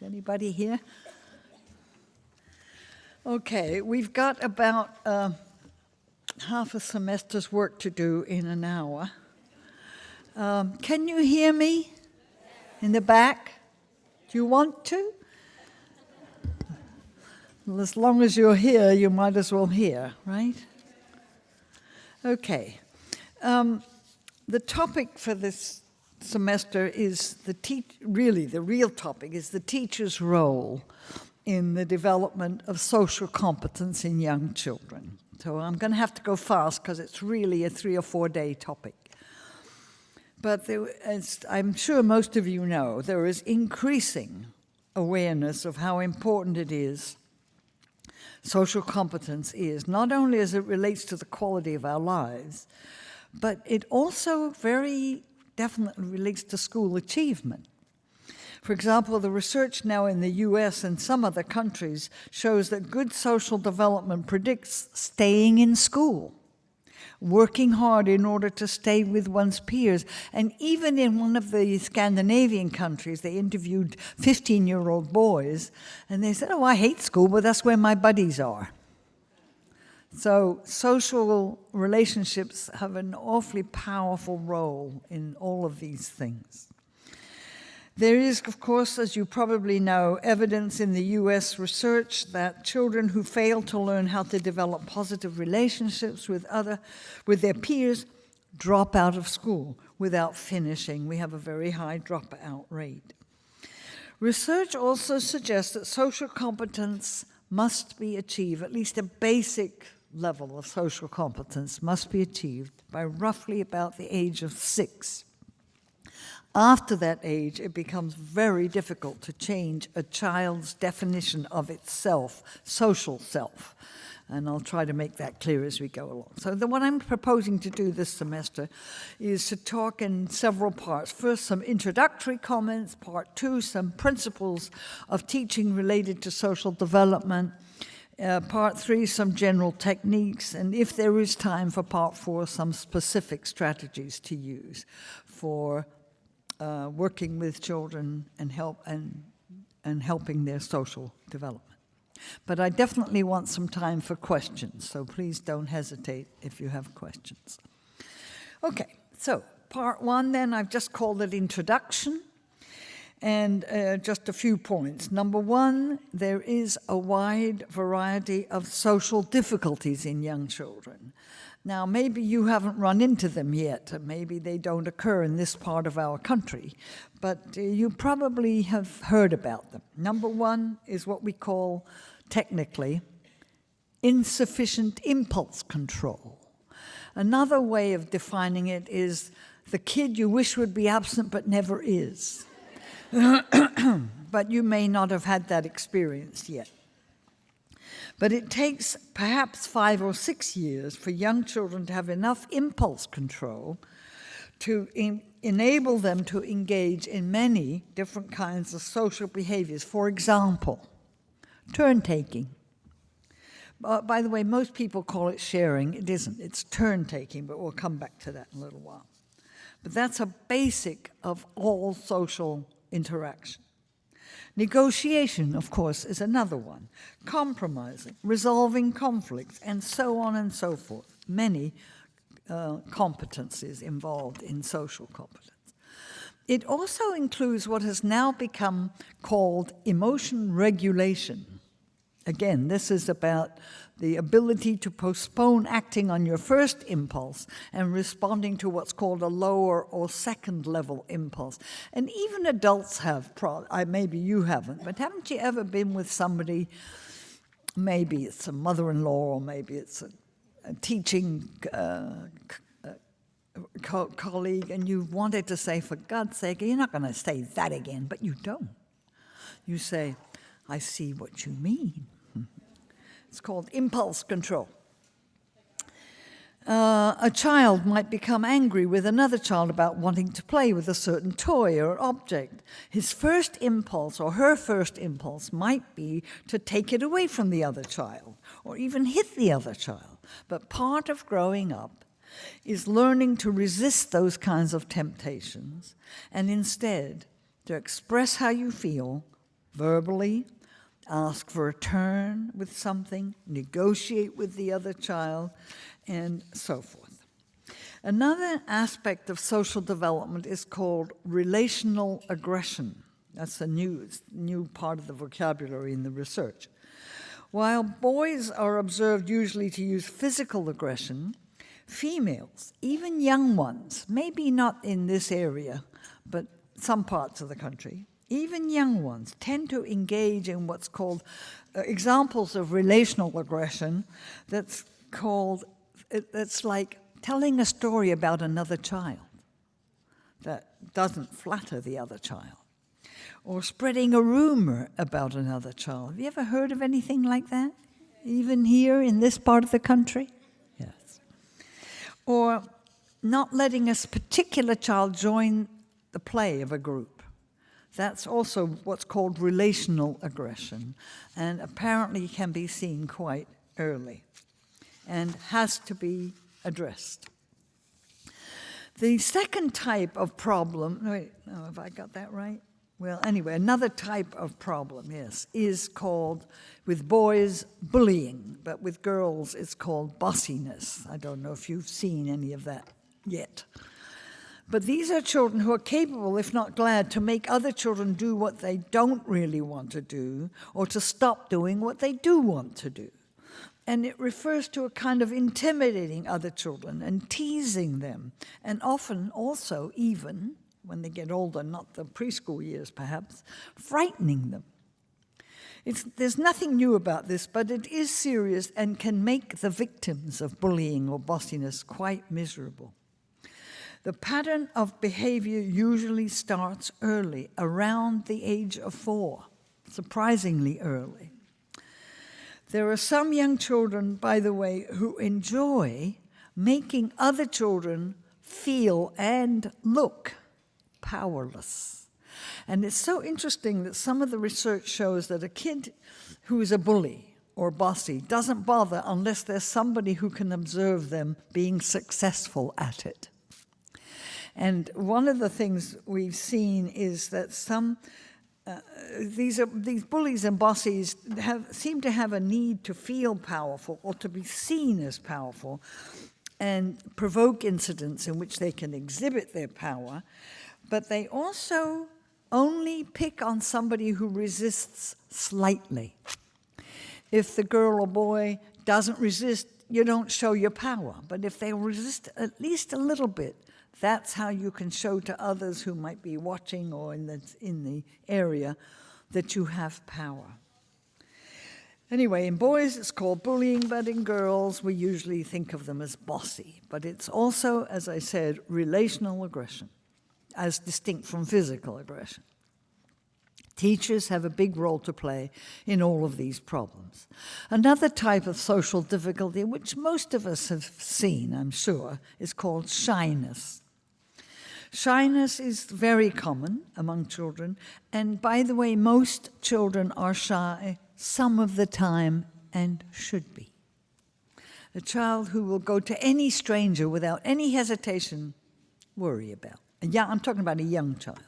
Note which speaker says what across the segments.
Speaker 1: Anybody here? Okay, we've got about half a semester's work to do in an hour. Can you hear me in the back? Do you want to? Well, as long as you're here, you might as well hear, right? Okay. The topic for this semester is the real topic is the teacher's role in the development of social competence in young children. So I'm going to have to go fast because it's really a 3 or 4 day topic. But as I'm sure most of you know, there is increasing awareness of how important it is, social competence is, not only as it relates to the quality of our lives, but it also very definitely relates to school achievement. For example, the research now in the US and some other countries shows that good social development predicts staying in school, working hard in order to stay with one's peers. And even in one of the Scandinavian countries, they interviewed 15-year-old boys, and they said, oh, I hate school, but that's where my buddies are. So social relationships have an awfully powerful role in all of these things. There is, of course, as you probably know, evidence in the US research that children who fail to learn how to develop positive relationships with their peers drop out of school without finishing. We have a very high dropout rate. Research also suggests that social competence must be achieved, at least a basic level of social competence must be achieved by roughly about the age of 6. After that age, it becomes very difficult to change a child's definition of itself, social self. And I'll try to make that clear as we go along. So what I'm proposing to do this semester is to talk in several parts. First, some introductory comments. Part 2, some principles of teaching related to social development. Part 3, some general techniques. And if there is time for part 4, some specific strategies to use for working with children and helping their social development. But I definitely want some time for questions, so please don't hesitate if you have questions. Okay, so part 1 then, I've just called it Introduction, and just a few points. Number 1, there is a wide variety of social difficulties in young children. Now, maybe you haven't run into them yet, maybe they don't occur in this part of our country, but you probably have heard about them. Number 1 is what we call, technically, insufficient impulse control. Another way of defining it is the kid you wish would be absent but never is. But you may not have had that experience yet. But it takes perhaps 5 or 6 years for young children to have enough impulse control to enable them to engage in many different kinds of social behaviors. For example, turn-taking. By the way, most people call it sharing. It isn't. It's turn-taking, but we'll come back to that in a little while. But that's a basic of all social interaction. Negotiation, of course, is another one. Compromising, resolving conflicts, and so on and so forth. Many competencies involved in social competence. It also includes what has now become called emotion regulation. Again, this is about the ability to postpone acting on your first impulse and responding to what's called a lower or second level impulse. And even adults have, maybe you haven't, but haven't you ever been with somebody, maybe it's a mother-in-law or maybe it's a teaching colleague, and you wanted to say, for God's sake, you're not going to say that again, but you don't. You say, I see what you mean. It's called impulse control. A child might become angry with another child about wanting to play with a certain toy or object. His first impulse or her first impulse might be to take it away from the other child or even hit the other child. But part of growing up is learning to resist those kinds of temptations and instead to express how you feel verbally, ask for a turn with something, negotiate with the other child, and so forth. Another aspect of social development is called relational aggression. That's a new part of the vocabulary in the research. While boys are observed usually to use physical aggression, females, even young ones, maybe not in this area, but some parts of the country, even young ones tend to engage in what's called examples of relational aggression that's like telling a story about another child that doesn't flatter the other child, or spreading a rumor about another child. Have you ever heard of anything like that? Even here in this part of the country? Yes. Or not letting a particular child join the play of a group. That's also what's called relational aggression, and apparently can be seen quite early and has to be addressed. The second type of problem, have I got that right? Well, anyway, another type of problem, yes, is called, with boys, bullying, but with girls, it's called bossiness. I don't know if you've seen any of that yet. But these are children who are capable, if not glad, to make other children do what they don't really want to do, or to stop doing what they do want to do. And it refers to a kind of intimidating other children and teasing them, and often also even, when they get older, not the preschool years perhaps, frightening them. There's nothing new about this, but it is serious and can make the victims of bullying or bossiness quite miserable. The pattern of behavior usually starts early, around the age of 4, surprisingly early. There are some young children, by the way, who enjoy making other children feel and look powerless. And it's so interesting that some of the research shows that a kid who is a bully or bossy doesn't bother unless there's somebody who can observe them being successful at it. And one of the things we've seen is that these bullies and bossies seem to have a need to feel powerful or to be seen as powerful and provoke incidents in which they can exhibit their power, but they also only pick on somebody who resists slightly. If the girl or boy doesn't resist, you don't show your power. But if they resist at least a little bit, that's how you can show to others who might be watching or in the area that you have power. Anyway, in boys it's called bullying, but in girls we usually think of them as bossy. But it's also, as I said, relational aggression, as distinct from physical aggression. Teachers have a big role to play in all of these problems. Another type of social difficulty, which most of us have seen, I'm sure, is called shyness. Shyness is very common among children, and by the way, most children are shy some of the time and should be. A child who will go to any stranger without any hesitation, worry about. I'm talking about a young child.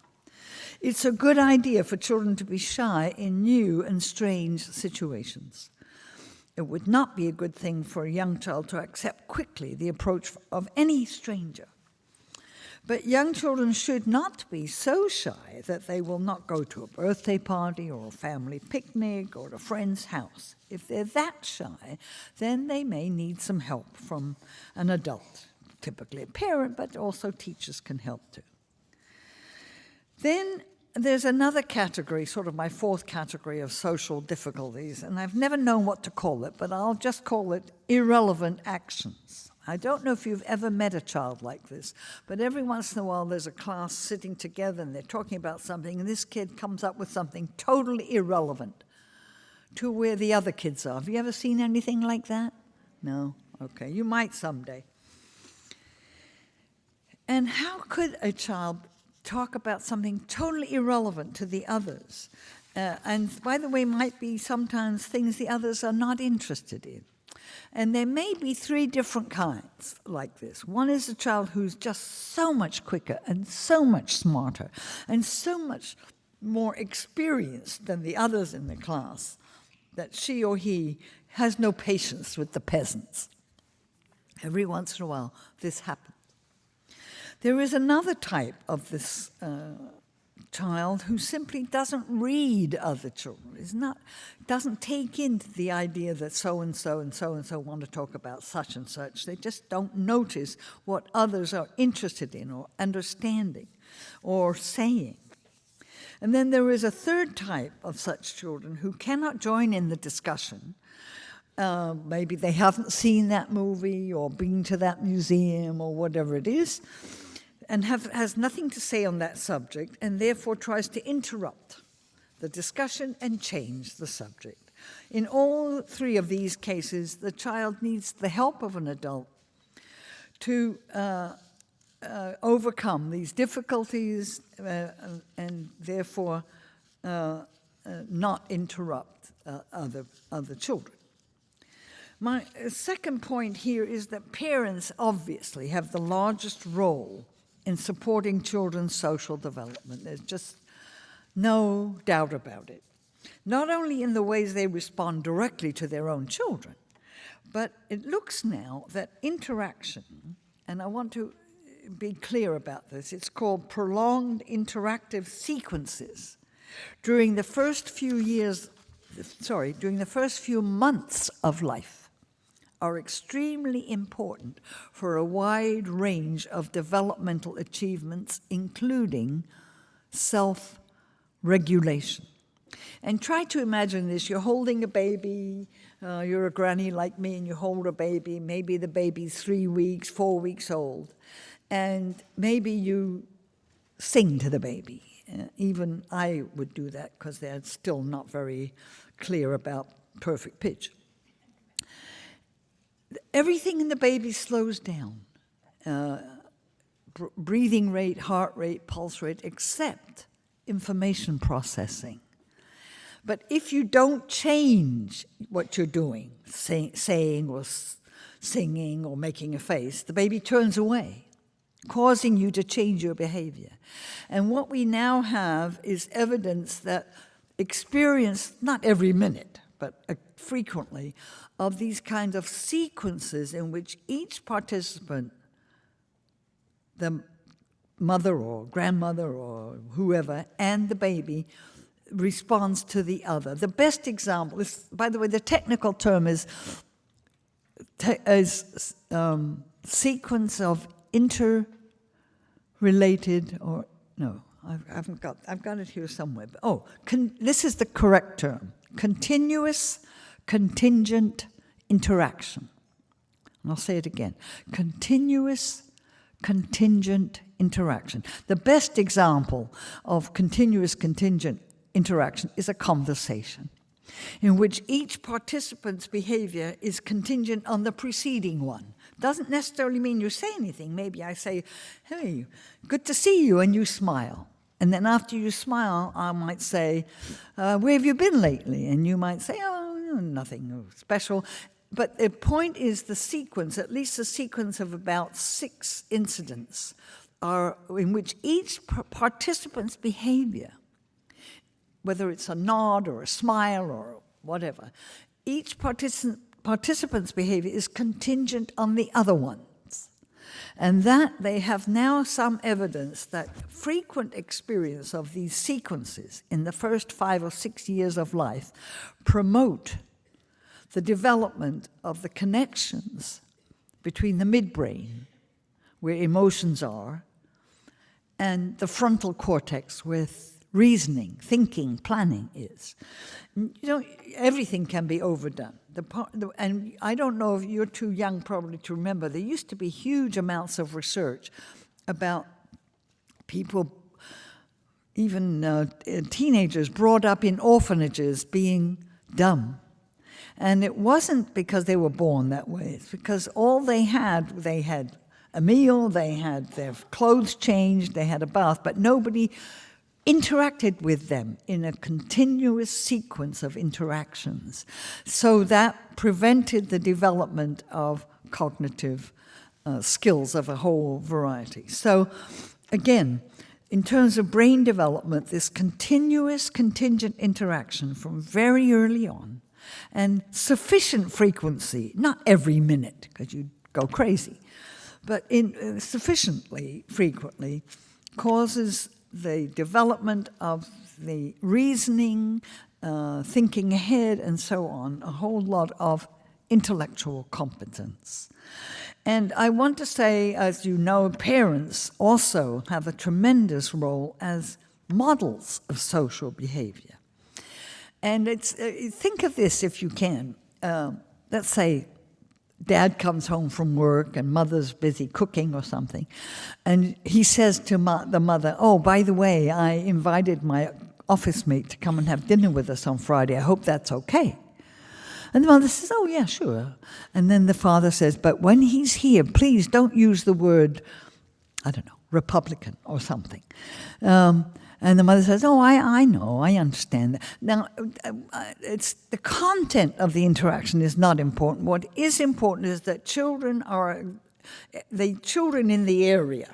Speaker 1: It's a good idea for children to be shy in new and strange situations. It would not be a good thing for a young child to accept quickly the approach of any stranger. But young children should not be so shy that they will not go to a birthday party or a family picnic or a friend's house. If they're that shy, then they may need some help from an adult, typically a parent, but also teachers can help too. Then there's another category, sort of my fourth category of social difficulties, and I've never known what to call it, but I'll just call it irrelevant actions. I don't know if you've ever met a child like this, but every once in a while there's a class sitting together and they're talking about something, and this kid comes up with something totally irrelevant to where the other kids are. Have you ever seen anything like that? No? Okay, you might someday. And how could a child talk about something totally irrelevant to the others? And by the way, might be sometimes things the others are not interested in. And there may be 3 different kinds like this. One is a child who's just so much quicker and so much smarter and so much more experienced than the others in the class, that she or he has no patience with the peasants. Every once in a while, this happens. There is another type of this child who simply doesn't read other children, doesn't take into the idea that so-and-so and so-and-so want to talk about such and such. They just don't notice what others are interested in or understanding or saying. And then there is a third type of such children who cannot join in the discussion. Maybe they haven't seen that movie or been to that museum or whatever it is, and has nothing to say on that subject, and therefore tries to interrupt the discussion and change the subject. In all three of these cases, the child needs the help of an adult to overcome these difficulties and therefore not interrupt other children. My second point here is that parents obviously have the largest role in supporting children's social development. There's just no doubt about it. Not only in the ways they respond directly to their own children, but it looks now that interaction, and I want to be clear about this, it's called prolonged interactive sequences during the first few months of life are extremely important for a wide range of developmental achievements, including self-regulation. And try to imagine this. You're holding a baby, you're a granny like me, and you hold a baby. Maybe the baby's 3 weeks, 4 weeks old. And maybe you sing to the baby. Even I would do that because they're still not very clear about perfect pitch. Everything in the baby slows down. Breathing rate, heart rate, pulse rate, except information processing. But if you don't change what you're doing, saying or singing or making a face, the baby turns away, causing you to change your behavior. And what we now have is evidence that experience, not every minute, but frequently, of these kinds of sequences in which each participant, the mother or grandmother or whoever, and the baby, responds to the other. The best example is, by the way, the technical term is sequence of interrelated, or no, I've got it here somewhere. But, this is the correct term: continuous contingent interaction. And I'll say it again: continuous contingent interaction. The best example of continuous contingent interaction is a conversation in which each participant's behavior is contingent on the preceding one. Doesn't necessarily mean you say anything. Maybe I say, "Hey, good to see you," and you smile. And then after you smile, I might say, "Where have you been lately?" And you might say, "Oh, nothing special." But the point is the sequence, at least a sequence of about 6 incidents, are in which each participant's behavior, whether it's a nod or a smile or whatever, each participant's behavior is contingent on the other one's. And that they have now some evidence that frequent experience of these sequences in the first 5 or 6 years of life promote the development of the connections between the midbrain, where emotions are, and the frontal cortex, where reasoning, thinking, planning is. Everything can be overdone. And I don't know if you're too young probably to remember, there used to be huge amounts of research about people, even teenagers brought up in orphanages, being dumb. And it wasn't because they were born that way. It's because all they had a meal, they had their clothes changed, they had a bath, but nobody interacted with them in a continuous sequence of interactions. So that prevented the development of cognitive skills of a whole variety. So again, in terms of brain development, this continuous contingent interaction from very early on and sufficient frequency, not every minute because you'd go crazy, but sufficiently frequently causes the development of the reasoning, thinking ahead, and so on, a whole lot of intellectual competence. And I want to say, as you know, parents also have a tremendous role as models of social behavior. And think of this if you can. Let's say dad comes home from work and mother's busy cooking or something. And he says to the mother, oh, by the way, I invited my office mate to come and have dinner with us on Friday. I hope that's okay. And the mother says, oh, yeah, sure. And then the father says, but when he's here, please don't use the word, I don't know, Republican or something. And the mother says, oh, I know, I understand that. Now, it's the content of the interaction is not important. What is important is that children in the area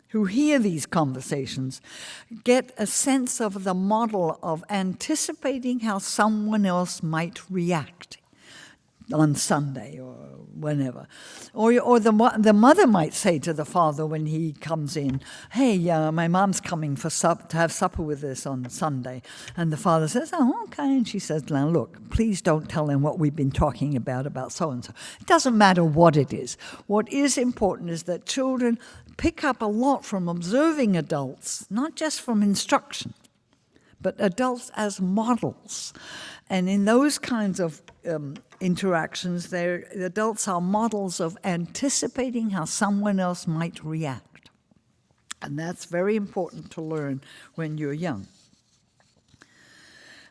Speaker 1: who hear these conversations get a sense of the model of anticipating how someone else might react on Sunday or whenever. Or the mother might say to the father when he comes in, hey, my mom's coming to have supper with us on Sunday. And the father says, oh, okay. And she says, now look, please don't tell him what we've been talking about so-and-so. It doesn't matter what it is. What is important is that children pick up a lot from observing adults, not just from instruction, but adults as models. And in those kinds of interactions, the adults are models of anticipating how someone else might react. And that's very important to learn when you're young.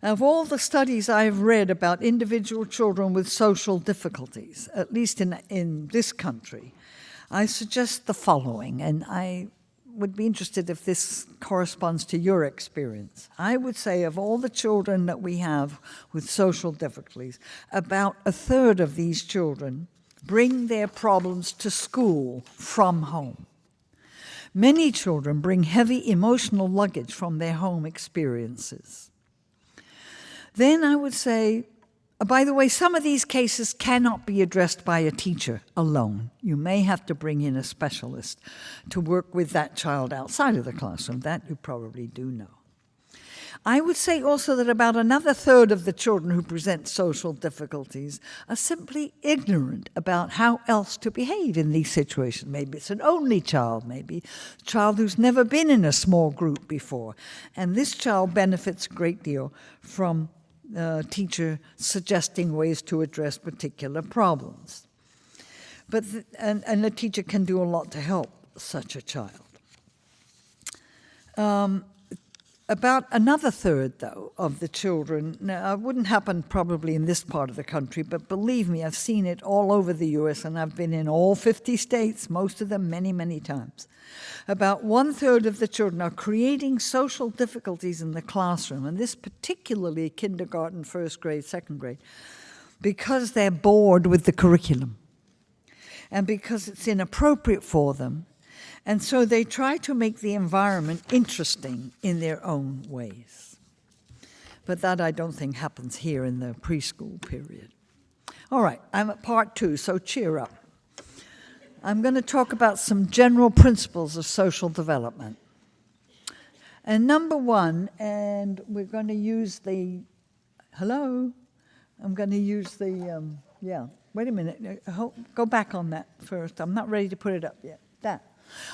Speaker 1: Of all the studies I've read about individual children with social difficulties, at least in this country, I suggest the following, and I would be interested if this corresponds to your experience. I would say of all the children that we have with social difficulties, about a third of these children bring their problems to school from home. Many children bring heavy emotional luggage from their home experiences. Then I would say, by the way, some of these cases cannot be addressed by a teacher alone. You may have to bring in a specialist to work with that child outside of the classroom. That you probably do know. I would say also that about another third of the children who present social difficulties are simply ignorant about how else to behave in these situations. Maybe it's an only child, maybe a child who's never been in a small group before. And this child benefits a great deal from teacher suggesting ways to address particular problems. But and the teacher can do a lot to help such a child. About another third, though, of the children, now it wouldn't happen probably in this part of the country, but believe me, I've seen it all over the U.S., and I've been in all 50 states, most of them many, many times. About 1/3 of the children are creating social difficulties in the classroom, and this particularly kindergarten, first grade, second grade, because they're bored with the curriculum and because it's inappropriate for them. And so they try to make the environment interesting in their own ways. But that I don't think happens here in the preschool period. All right, I'm at part 2, so cheer up. I'm going to talk about some general principles of social development. And number 1, and we're going to use the, hello? I'm going to use the, wait a minute, go back on that first. I'm not ready to put it up yet. That.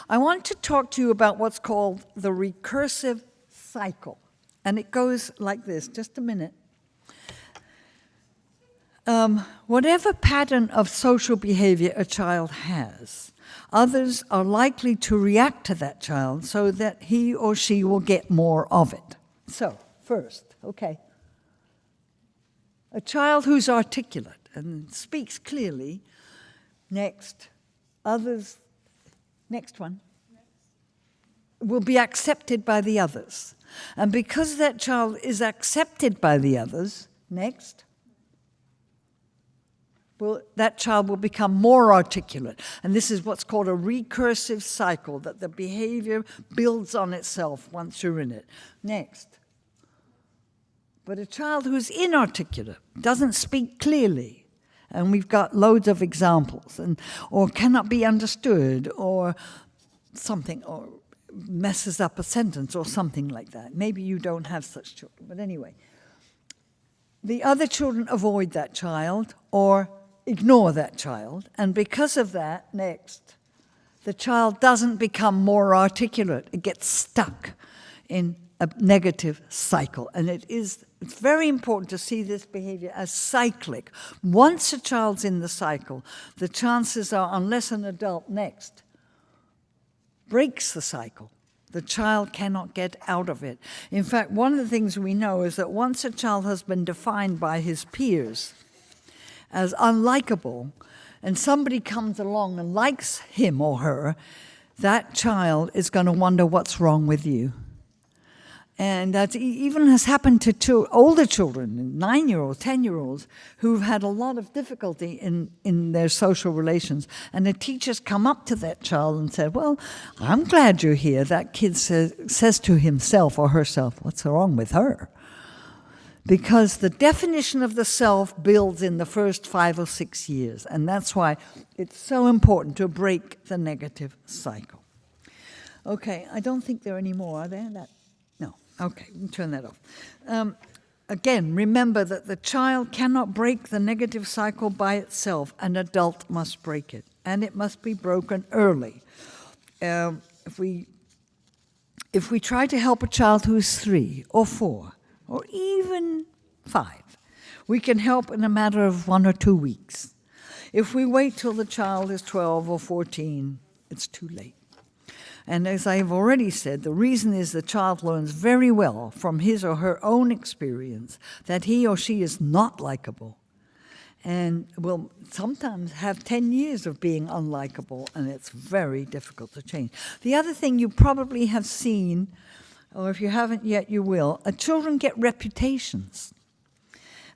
Speaker 1: I want to talk to you about what's called the recursive cycle. And it goes like this, just a minute. Whatever pattern of social behavior a child has, others are likely to react to that child so that he or she will get more of it. So, first, okay. A child who's articulate and speaks clearly. Next, others, next one, will be accepted by the others. And because that child is accepted by the others, next, that child will become more articulate. And this is what's called a recursive cycle, that the behavior builds on itself once you're in it. Next. But a child who's inarticulate, doesn't speak clearly, and we've got loads of examples, or cannot be understood, or something, or messes up a sentence, or something like that. Maybe you don't have such children, but anyway. The other children avoid that child, or ignore that child, and because of that, next, the child doesn't become more articulate. It gets stuck in a negative cycle, and it's very important to see this behavior as cyclic. Once a child's in the cycle, the chances are, unless an adult next breaks the cycle, the child cannot get out of it. In fact, one of the things we know is that once a child has been defined by his peers as unlikable, and somebody comes along and likes him or her, that child is going to wonder what's wrong with you. And that even has happened to older children, 9-year-olds, 10-year-olds, who've had a lot of difficulty in their social relations. And the teachers come up to that child and say, well, I'm glad you're here. That kid says to himself or herself, what's wrong with her? Because the definition of the self builds in the first 5 or 6 years. And that's why it's so important to break the negative cycle. Okay, I don't think there are any more, are there? Okay, turn that off. Again, remember that the child cannot break the negative cycle by itself. An adult must break it, and it must be broken early. If we try to help a child who is 3 or 4 or even 5, we can help in a matter of 1 or 2 weeks. If we wait till the child is 12 or 14, it's too late. And as I've already said, the reason is the child learns very well from his or her own experience that he or she is not likable, and will sometimes have 10 years of being unlikable, and it's very difficult to change. The other thing you probably have seen, or if you haven't yet, you will, children get reputations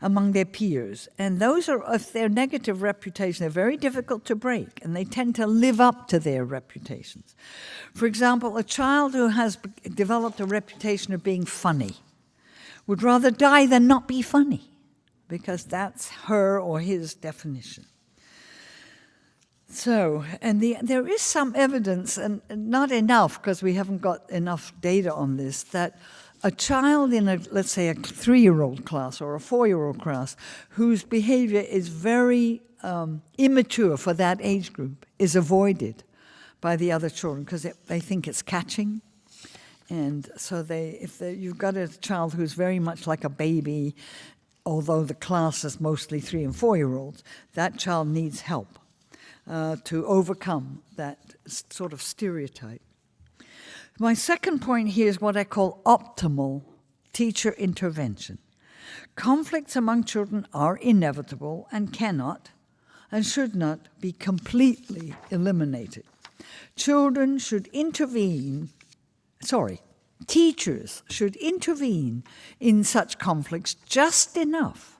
Speaker 1: among their peers. And those are, if they're negative reputation, they're very difficult to break, and they tend to live up to their reputations. For example, a child who has developed a reputation of being funny would rather die than not be funny, because that's her or his definition. So, and there is some evidence, and not enough, because we haven't got enough data on this, that a child in let's say a 3-year-old class or a 4-year-old class whose behavior is very immature for that age group is avoided by the other children because they think it's catching. And so if you've got a child who's very much like a baby, although the class is mostly 3- and 4-year-olds, that child needs help to overcome that sort of stereotype. My second point here is what I call optimal teacher intervention. Conflicts among children are inevitable and cannot and should not be completely eliminated. Teachers should intervene in such conflicts just enough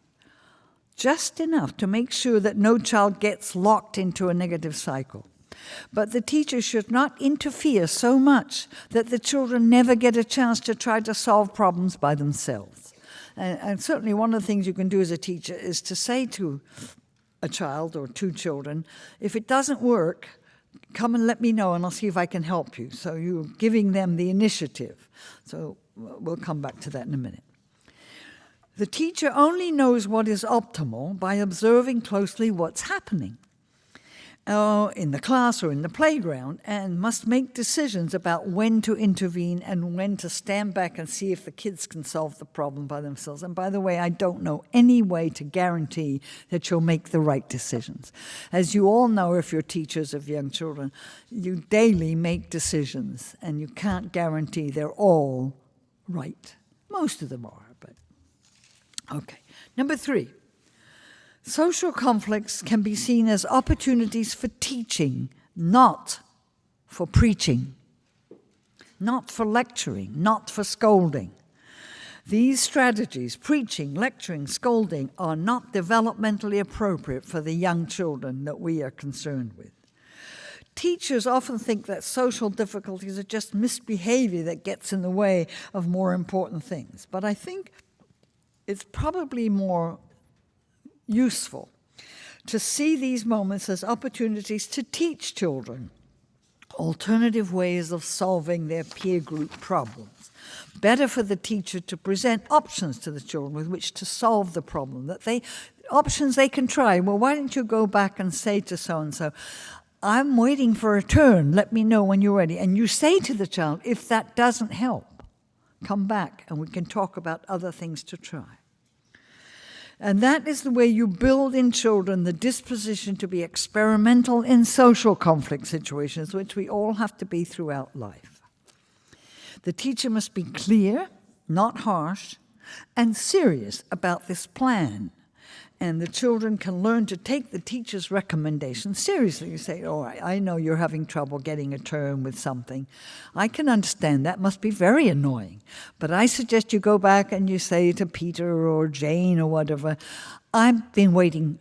Speaker 1: to make sure that no child gets locked into a negative cycle. But the teacher should not interfere so much that the children never get a chance to try to solve problems by themselves. And certainly one of the things you can do as a teacher is to say to a child or 2 children, if it doesn't work, come and let me know and I'll see if I can help you. So you're giving them the initiative. So we'll come back to that in a minute. The teacher only knows what is optimal by observing closely what's happening in the class or in the playground, and must make decisions about when to intervene and when to stand back and see if the kids can solve the problem by themselves. And by the way, I don't know any way to guarantee that you'll make the right decisions. As you all know, if you're teachers of young children, you daily make decisions, and you can't guarantee they're all right. Most of them are, but okay. Number 3. Social conflicts can be seen as opportunities for teaching, not for preaching, not for lecturing, not for scolding. These strategies, preaching, lecturing, scolding, are not developmentally appropriate for the young children that we are concerned with. Teachers often think that social difficulties are just misbehavior that gets in the way of more important things. But I think it's probably more useful to see these moments as opportunities to teach children alternative ways of solving their peer group problems. Better for the teacher to present options to the children with which to solve the problem, options they can try. Well, why don't you go back and say to so-and-so, I'm waiting for a turn, let me know when you're ready. And you say to the child, if that doesn't help, come back and we can talk about other things to try. And that is the way you build in children the disposition to be experimental in social conflict situations, which we all have to be throughout life. The teacher must be clear, not harsh, and serious about this plan. And the children can learn to take the teacher's recommendations seriously. You say, all right, I know you're having trouble getting a turn with something. I can understand that must be very annoying. But I suggest you go back and you say to Peter or Jane or whatever, I've been waiting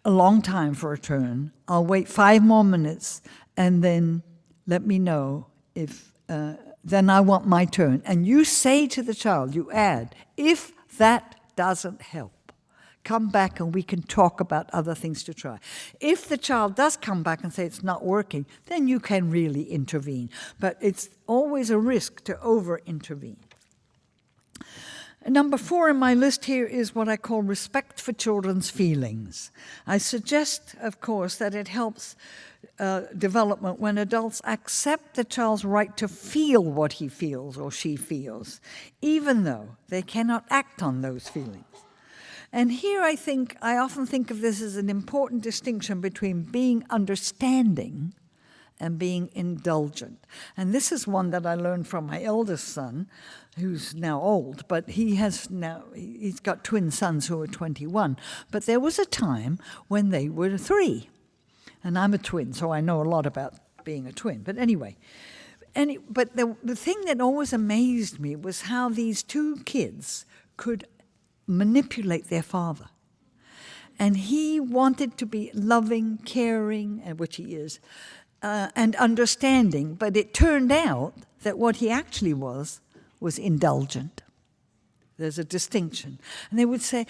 Speaker 1: a long time for a turn. I'll wait 5 more minutes and then let me know if, then I want my turn. And you say to the child, you add, if that doesn't help, come back and we can talk about other things to try. If the child does come back and say it's not working, then you can really intervene. But it's always a risk to over-intervene. Number 4 in my list here is what I call respect for children's feelings. I suggest, of course, that it helps development when adults accept the child's right to feel what he feels or she feels, even though they cannot act on those feelings. And here I often think of this as an important distinction between being understanding and being indulgent. And this is one that I learned from my eldest son, who's now old, but he's got twin sons who are 21. But there was a time when they were 3. And I'm a twin, so I know a lot about being a twin. But anyway, but the thing that always amazed me was how these 2 kids could manipulate their father. And he wanted to be loving, caring, which he is, and understanding, but it turned out that what he actually was indulgent. There's a distinction. And they would say,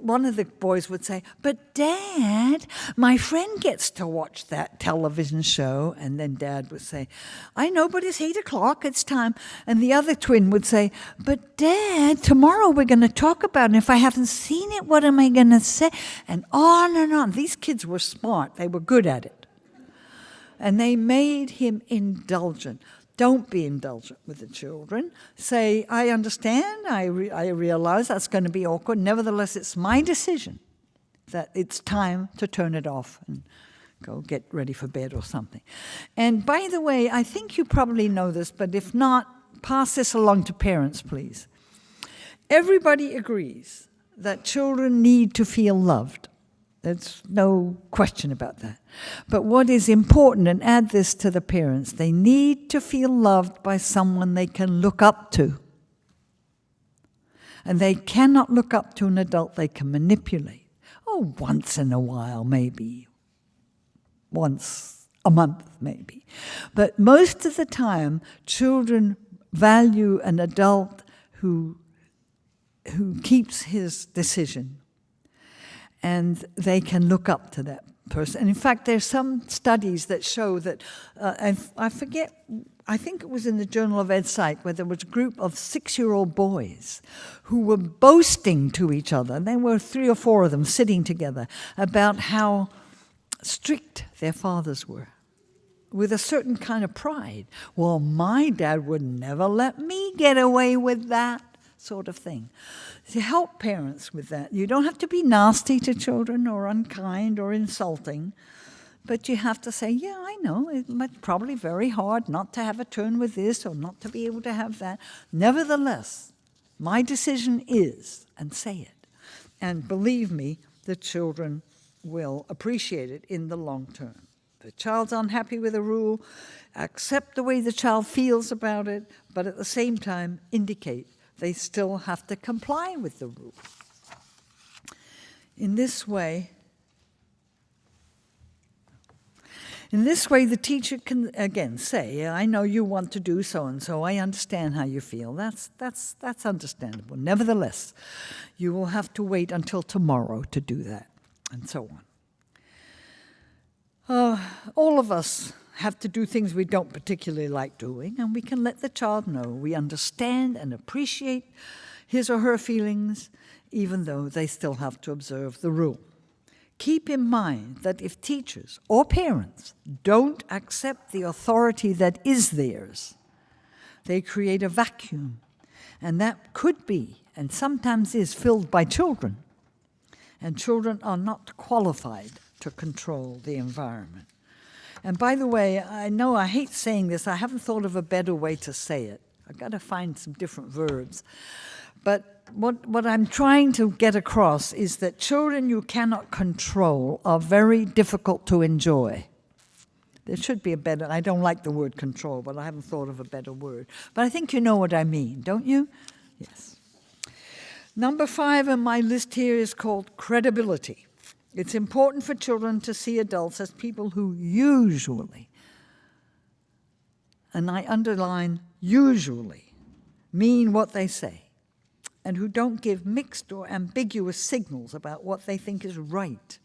Speaker 1: one of the boys would say, but Dad, my friend gets to watch that television show. And then Dad would say, I know, but it's 8 o'clock, it's time. And the other twin would say, but Dad, tomorrow we're going to talk about it. And if I haven't seen it, what am I going to say? And on and on. These kids were smart. They were good at it. And they made him indulgent. Don't be indulgent with the children. Say, I understand, I realize that's going to be awkward. Nevertheless, it's my decision that it's time to turn it off and go get ready for bed or something. And by the way, I think you probably know this, but if not, pass this along to parents, please. Everybody agrees that children need to feel loved. There's no question about that. But what is important, and add this to the parents, they need to feel loved by someone they can look up to. And they cannot look up to an adult they can manipulate. Oh, once in a while, maybe. Once a month, maybe. But most of the time, children value an adult who keeps his decision. And they can look up to that person. And in fact, there's some studies that show that, and I forget, I think it was in the Journal of Ed Psych, where there was a group of 6-year-old boys who were boasting to each other, and there were 3 or 4 of them sitting together, about how strict their fathers were, with a certain kind of pride. Well, my dad would never let me get away with that sort of thing. To help parents with that. You don't have to be nasty to children or unkind or insulting, but you have to say, yeah, I know, it's probably very hard not to have a turn with this or not to be able to have that. Nevertheless, my decision is, and say it. And believe me, the children will appreciate it in the long term. If the child's unhappy with a rule, accept the way the child feels about it, but at the same time indicate they still have to comply with the rule. In this way, the teacher can, again, say, I know you want to do so-and-so. I understand how you feel. That's understandable. Nevertheless, you will have to wait until tomorrow to do that, and so on. All of us have to do things we don't particularly like doing, and we can let the child know we understand and appreciate his or her feelings, even though they still have to observe the rule. Keep in mind that if teachers or parents don't accept the authority that is theirs, they create a vacuum, and that could be, and sometimes is, filled by children, and children are not qualified to control the environment. And by the way, I know I hate saying this, I haven't thought of a better way to say it. I've got to find some different verbs. But what I'm trying to get across is that children you cannot control are very difficult to enjoy. There should be a better, I don't like the word control, but I haven't thought of a better word. But I think you know what I mean, don't you? Yes. Number 5 on my list here is called credibility. It's important for children to see adults as people who usually, and I underline usually, mean what they say, and who don't give mixed or ambiguous signals about what they think is right,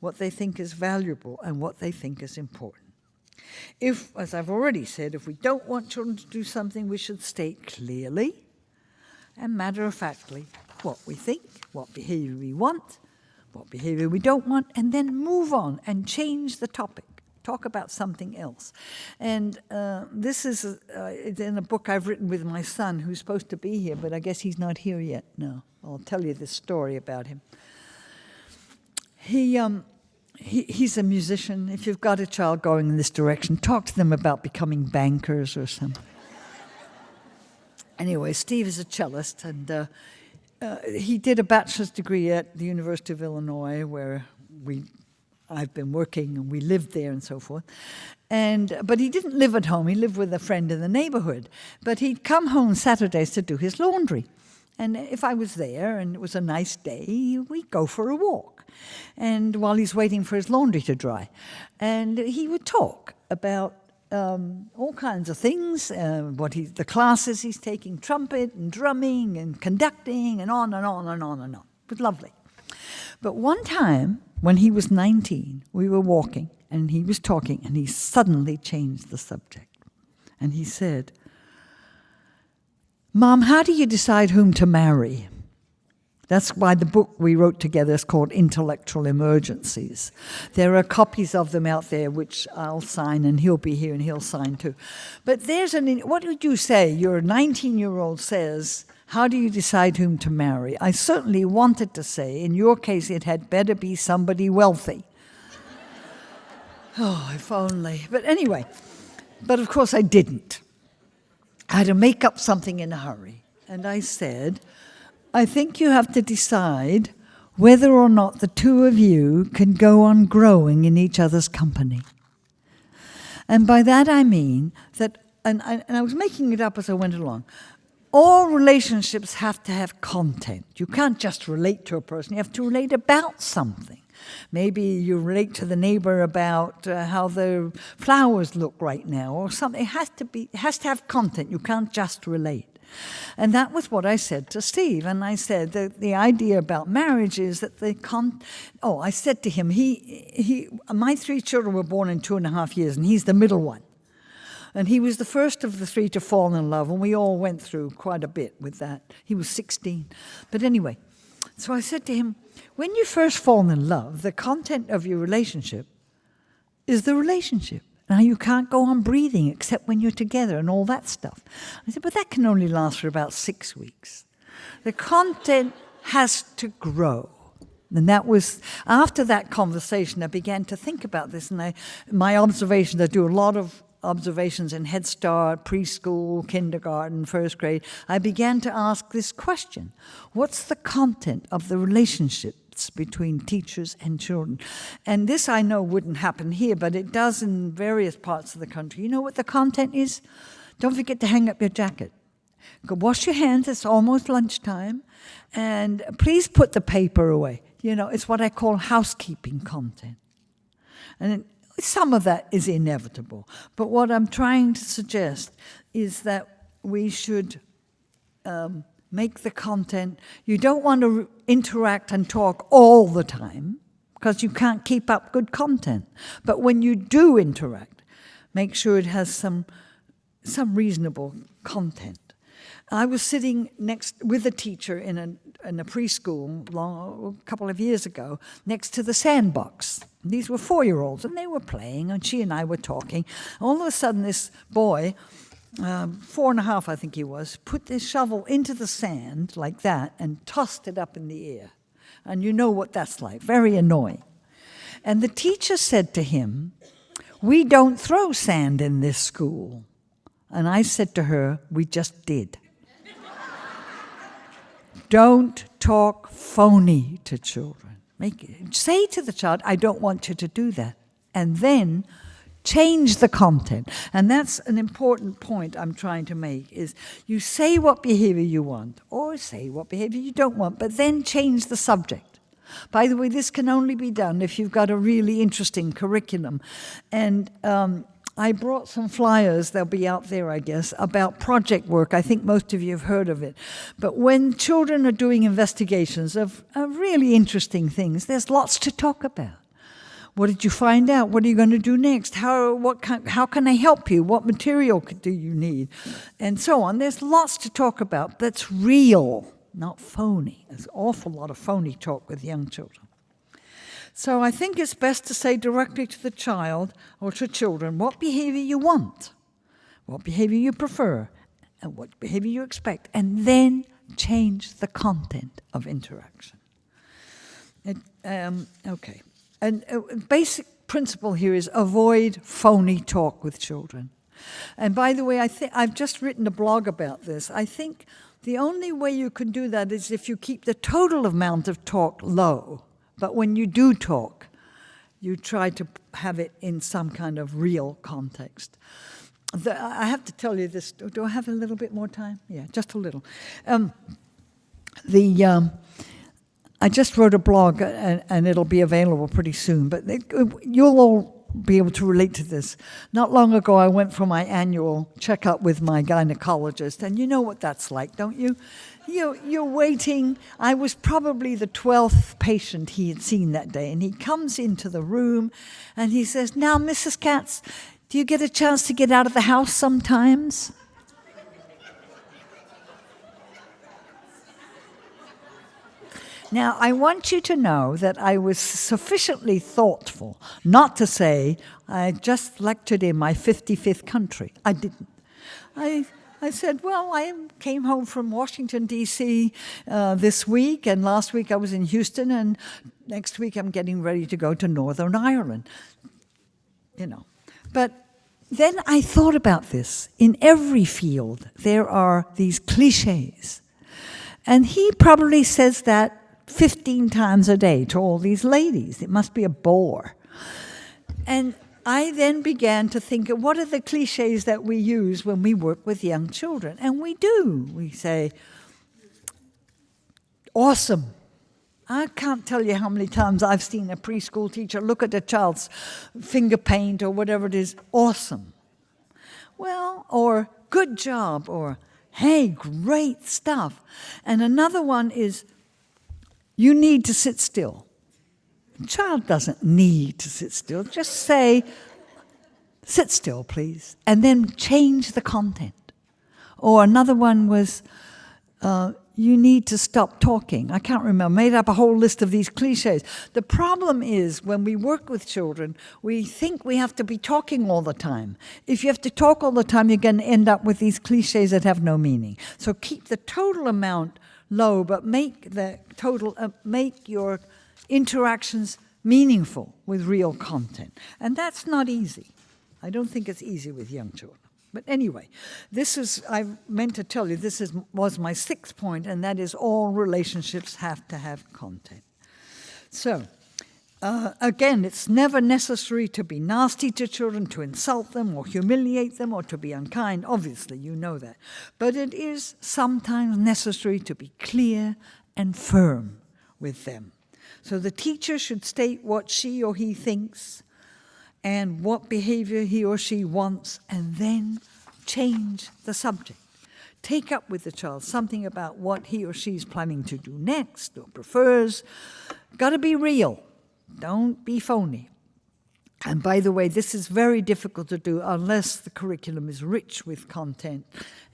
Speaker 1: what they think is valuable, and what they think is important. If, as I've already said, if we don't want children to do something, we should state clearly and matter-of-factly what we think, what behavior we want, what behavior we don't want, and then move on and change the topic. Talk about something else. And this is in a book I've written with my son, who's supposed to be here, but I guess he's not here yet. No, I'll tell you this story about him. He's a musician. If you've got a child going in this direction, talk to them about becoming bankers or something. Anyway, Steve is a cellist, and he did a bachelor's degree at the University of Illinois, where I've been working, and we lived there and so forth. But he didn't live at home. He lived with a friend in the neighborhood. But he'd come home Saturdays to do his laundry. And if I was there and it was a nice day, we'd go for a walk. And while he's waiting for his laundry to dry. And he would talk about all kinds of things, the classes he's taking, trumpet and drumming and conducting and on and on and on and on. It was lovely. But one time, when he was 19, we were walking, and he was talking, and he suddenly changed the subject. And he said, "Mom, how do you decide whom to marry?" That's why the book we wrote together is called Intellectual Emergencies. There are copies of them out there, which I'll sign, and he'll be here, and he'll sign too. But what would you say? Your 19-year-old says, how do you decide whom to marry? I certainly wanted to say, in your case, it had better be somebody wealthy. Oh, if only. But anyway, of course I didn't. I had to make up something in a hurry. And I said, I think you have to decide whether or not the two of you can go on growing in each other's company. And by that I mean that, and I was making it up as I went along, all relationships have to have content. You can't just relate to a person. You have to relate about something. Maybe you relate to the neighbor about how the flowers look right now or something. It has to have content. You can't just relate. And that was what I said to Steve. And I said that the idea about marriage is that I said to him, my 3 children were born in 2.5 years, and he's the middle one. And he was the first of the 3 to fall in love, and we all went through quite a bit with that. He was 16. But anyway, so I said to him, when you first fall in love, the content of your relationship is the relationship. Now, you can't go on breathing except when you're together and all that stuff. I said, but that can only last for about 6 weeks. The content has to grow. And that was, after that conversation, I began to think about this. And my observations, I do a lot of observations in Head Start, preschool, kindergarten, first grade. I began to ask this question. What's the content of the relationships between teachers and children? And this I know wouldn't happen here, but it does in various parts of the country. You know what the content is? Don't forget to hang up your jacket. Go wash your hands, it's almost lunchtime, and please put the paper away. It's what I call housekeeping content. And some of that is inevitable. But what I'm trying to suggest is that we should make the content, you don't want to interact and talk all the time, because you can't keep up good content. But when you do interact, make sure it has some reasonable content. I was sitting next with a teacher in a preschool a couple of years ago, next to the sandbox. These were 4-year-olds, and they were playing, and she and I were talking. All of a sudden, this boy, 4.5, I think he was, put this shovel into the sand like that and tossed it up in the air. And you know what that's like, very annoying. And the teacher said to him, "We don't throw sand in this school." And I said to her, "We just did." Don't talk phony to children. Say to the child, "I don't want you to do that." And then change the content. And that's an important point I'm trying to make, is you say what behavior you want, or say what behavior you don't want, but then change the subject. By the way, this can only be done if you've got a really interesting curriculum. And I brought some flyers, they'll be out there, I guess, about project work. I think most of you have heard of it. But when children are doing investigations of really interesting things, there's lots to talk about. What did you find out? What are you going to do next? How can I help you? What material do you need? And so on. There's lots to talk about that's real, not phony. There's an awful lot of phony talk with young children. So I think it's best to say directly to the child or to children what behavior you want, what behavior you prefer, and what behavior you expect, and then change the content of interaction. Okay. And a basic principle here is avoid phony talk with children. And by the way, I've just written a blog about this. I think the only way you can do that is if you keep the total amount of talk low. But when you do talk, you try to have it in some kind of real context. I have to tell you this. Do I have a little bit more time? Yeah, just a little. I just wrote a blog, and it'll be available pretty soon. But you'll all be able to relate to this. Not long ago, I went for my annual checkup with my gynecologist, and you know what that's like, don't you? You're waiting. I was probably the 12th patient he had seen that day, and he comes into the room, and he says, "Now, Mrs. Katz, do you get a chance to get out of the house sometimes?" Now, I want you to know that I was sufficiently thoughtful not to say, "I just lectured in my 55th country." I didn't. I said, "Well, I came home from Washington, D.C. This week, and last week I was in Houston, and next week I'm getting ready to go to Northern Ireland." But then I thought about this. In every field, there are these cliches. And he probably says that 15 times a day to all these ladies. It must be a bore. And I then began to think, what are the cliches that we use when we work with young children? And we do. We say, "Awesome." I can't tell you how many times I've seen a preschool teacher look at a child's finger paint or whatever it is, "Awesome." Well, or "Good job," or "Hey, great stuff." And another one is, "You need to sit still." The child doesn't need to sit still. Just say, "Sit still, please," and then change the content. Or another one was, "You need to stop talking." I can't remember. Made up a whole list of these cliches. The problem is when we work with children, we think we have to be talking all the time. If you have to talk all the time, you're going to end up with these cliches that have no meaning. So keep the total amount low, but make your interactions meaningful with real content. And that's not easy. I don't think it's easy with young children. But anyway, I meant to tell you, was my 6th point, and that is all relationships have to have content. So Again, it's never necessary to be nasty to children, to insult them or humiliate them or to be unkind. Obviously, you know that. But it is sometimes necessary to be clear and firm with them. So the teacher should state what she or he thinks and what behavior he or she wants, and then change the subject. Take up with the child something about what he or she is planning to do next or prefers. Got to be real. Don't be phony. And by the way, this is very difficult to do unless the curriculum is rich with content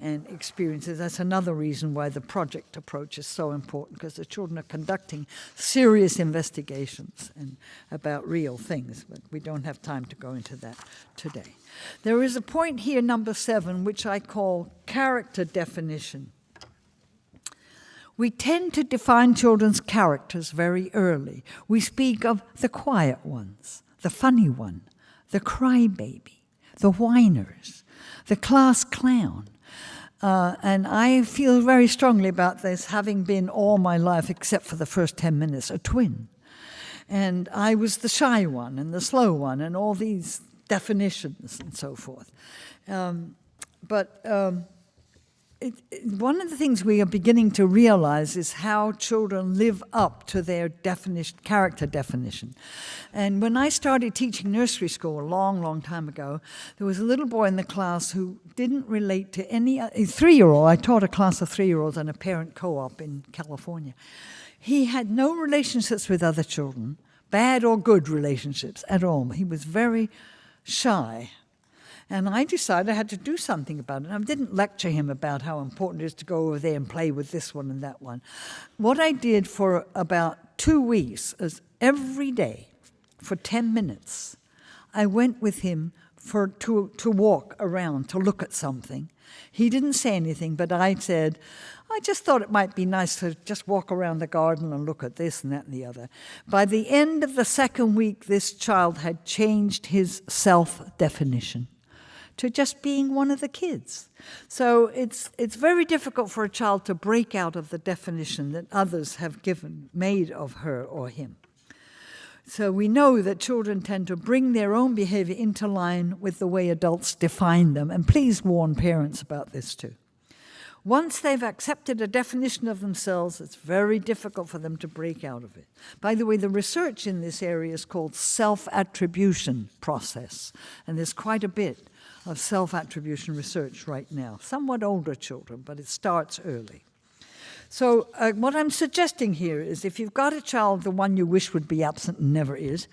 Speaker 1: and experiences. That's another reason why the project approach is so important, because the children are conducting serious investigations and about real things, but we don't have time to go into that today. There is a point here, number 7, which I call character definition. We tend to define children's characters very early. We speak of the quiet ones, the funny one, the crybaby, the whiners, the class clown. And I feel very strongly about this, having been all my life, except for the first 10 minutes, a twin. And I was the shy one and the slow one and all these definitions and so forth. One of the things we are beginning to realize is how children live up to their character definition. And when I started teaching nursery school a long, long time ago, there was a little boy in the class who didn't relate to any, a 3-year-old. I taught a class of 3-year-olds in a parent co-op in California. He had no relationships with other children, bad or good relationships at all. He was very shy. And I decided I had to do something about it. I didn't lecture him about how important it is to go over there and play with this one and that one. What I did for about 2 weeks is every day for 10 minutes, I went with him to walk around, to look at something. He didn't say anything, but I said, I just thought it might be nice to just walk around the garden and look at this and that and the other. By the end of the 2nd week, this child had changed his self-definition to just being one of the kids. So it's very difficult for a child to break out of the definition that others have made of her or him. So we know that children tend to bring their own behavior into line with the way adults define them, and please warn parents about this too. Once they've accepted a definition of themselves, it's very difficult for them to break out of it. By the way, the research in this area is called self-attribution process, and there's quite a bit of self-attribution research right now. Somewhat older children, but it starts early. So what I'm suggesting here is if you've got a child, the one you wish would be absent and never is,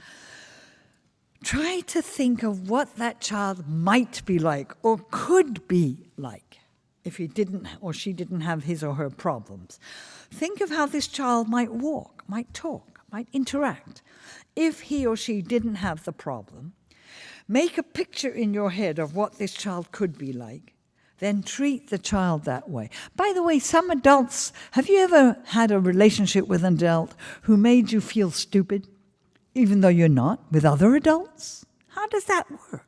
Speaker 1: try to think of what that child might be like or could be like if he didn't or she didn't have his or her problems. Think of how this child might walk, might talk, might interact if he or she didn't have the problem. Make a picture in your head of what this child could be like, then treat the child that way. By the way, some adults, have you ever had a relationship with an adult who made you feel stupid, even though you're not, with other adults? How does that work?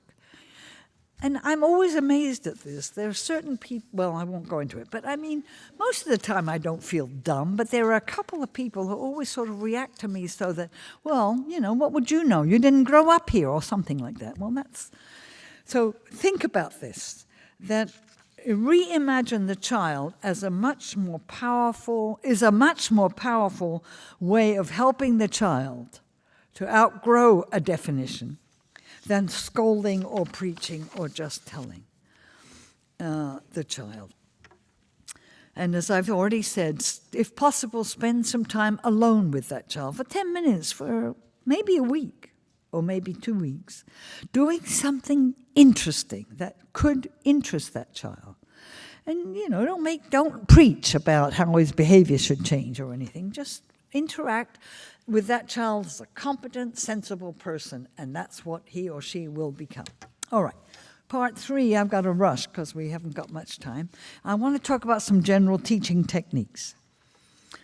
Speaker 1: And I'm always amazed at this. There are certain people, well, I won't go into it, but I mean, most of the time I don't feel dumb, but there are a couple of people who always sort of react to me so that, well, you know, what would you know? You didn't grow up here or something like that. Well, so think about this, that reimagine the child as a much more powerful way of helping the child to outgrow a definition than scolding or preaching or just telling the child. And as I've already said, if possible, spend some time alone with that child for 10 minutes, for maybe a week or maybe 2 weeks, doing something interesting that could interest that child. And, you know, don't preach about how his behavior should change or anything. Just interact with that child as a competent, sensible person, and that's what he or she will become. All right. Part 3, I've got to rush because we haven't got much time. I want to talk about some general teaching techniques.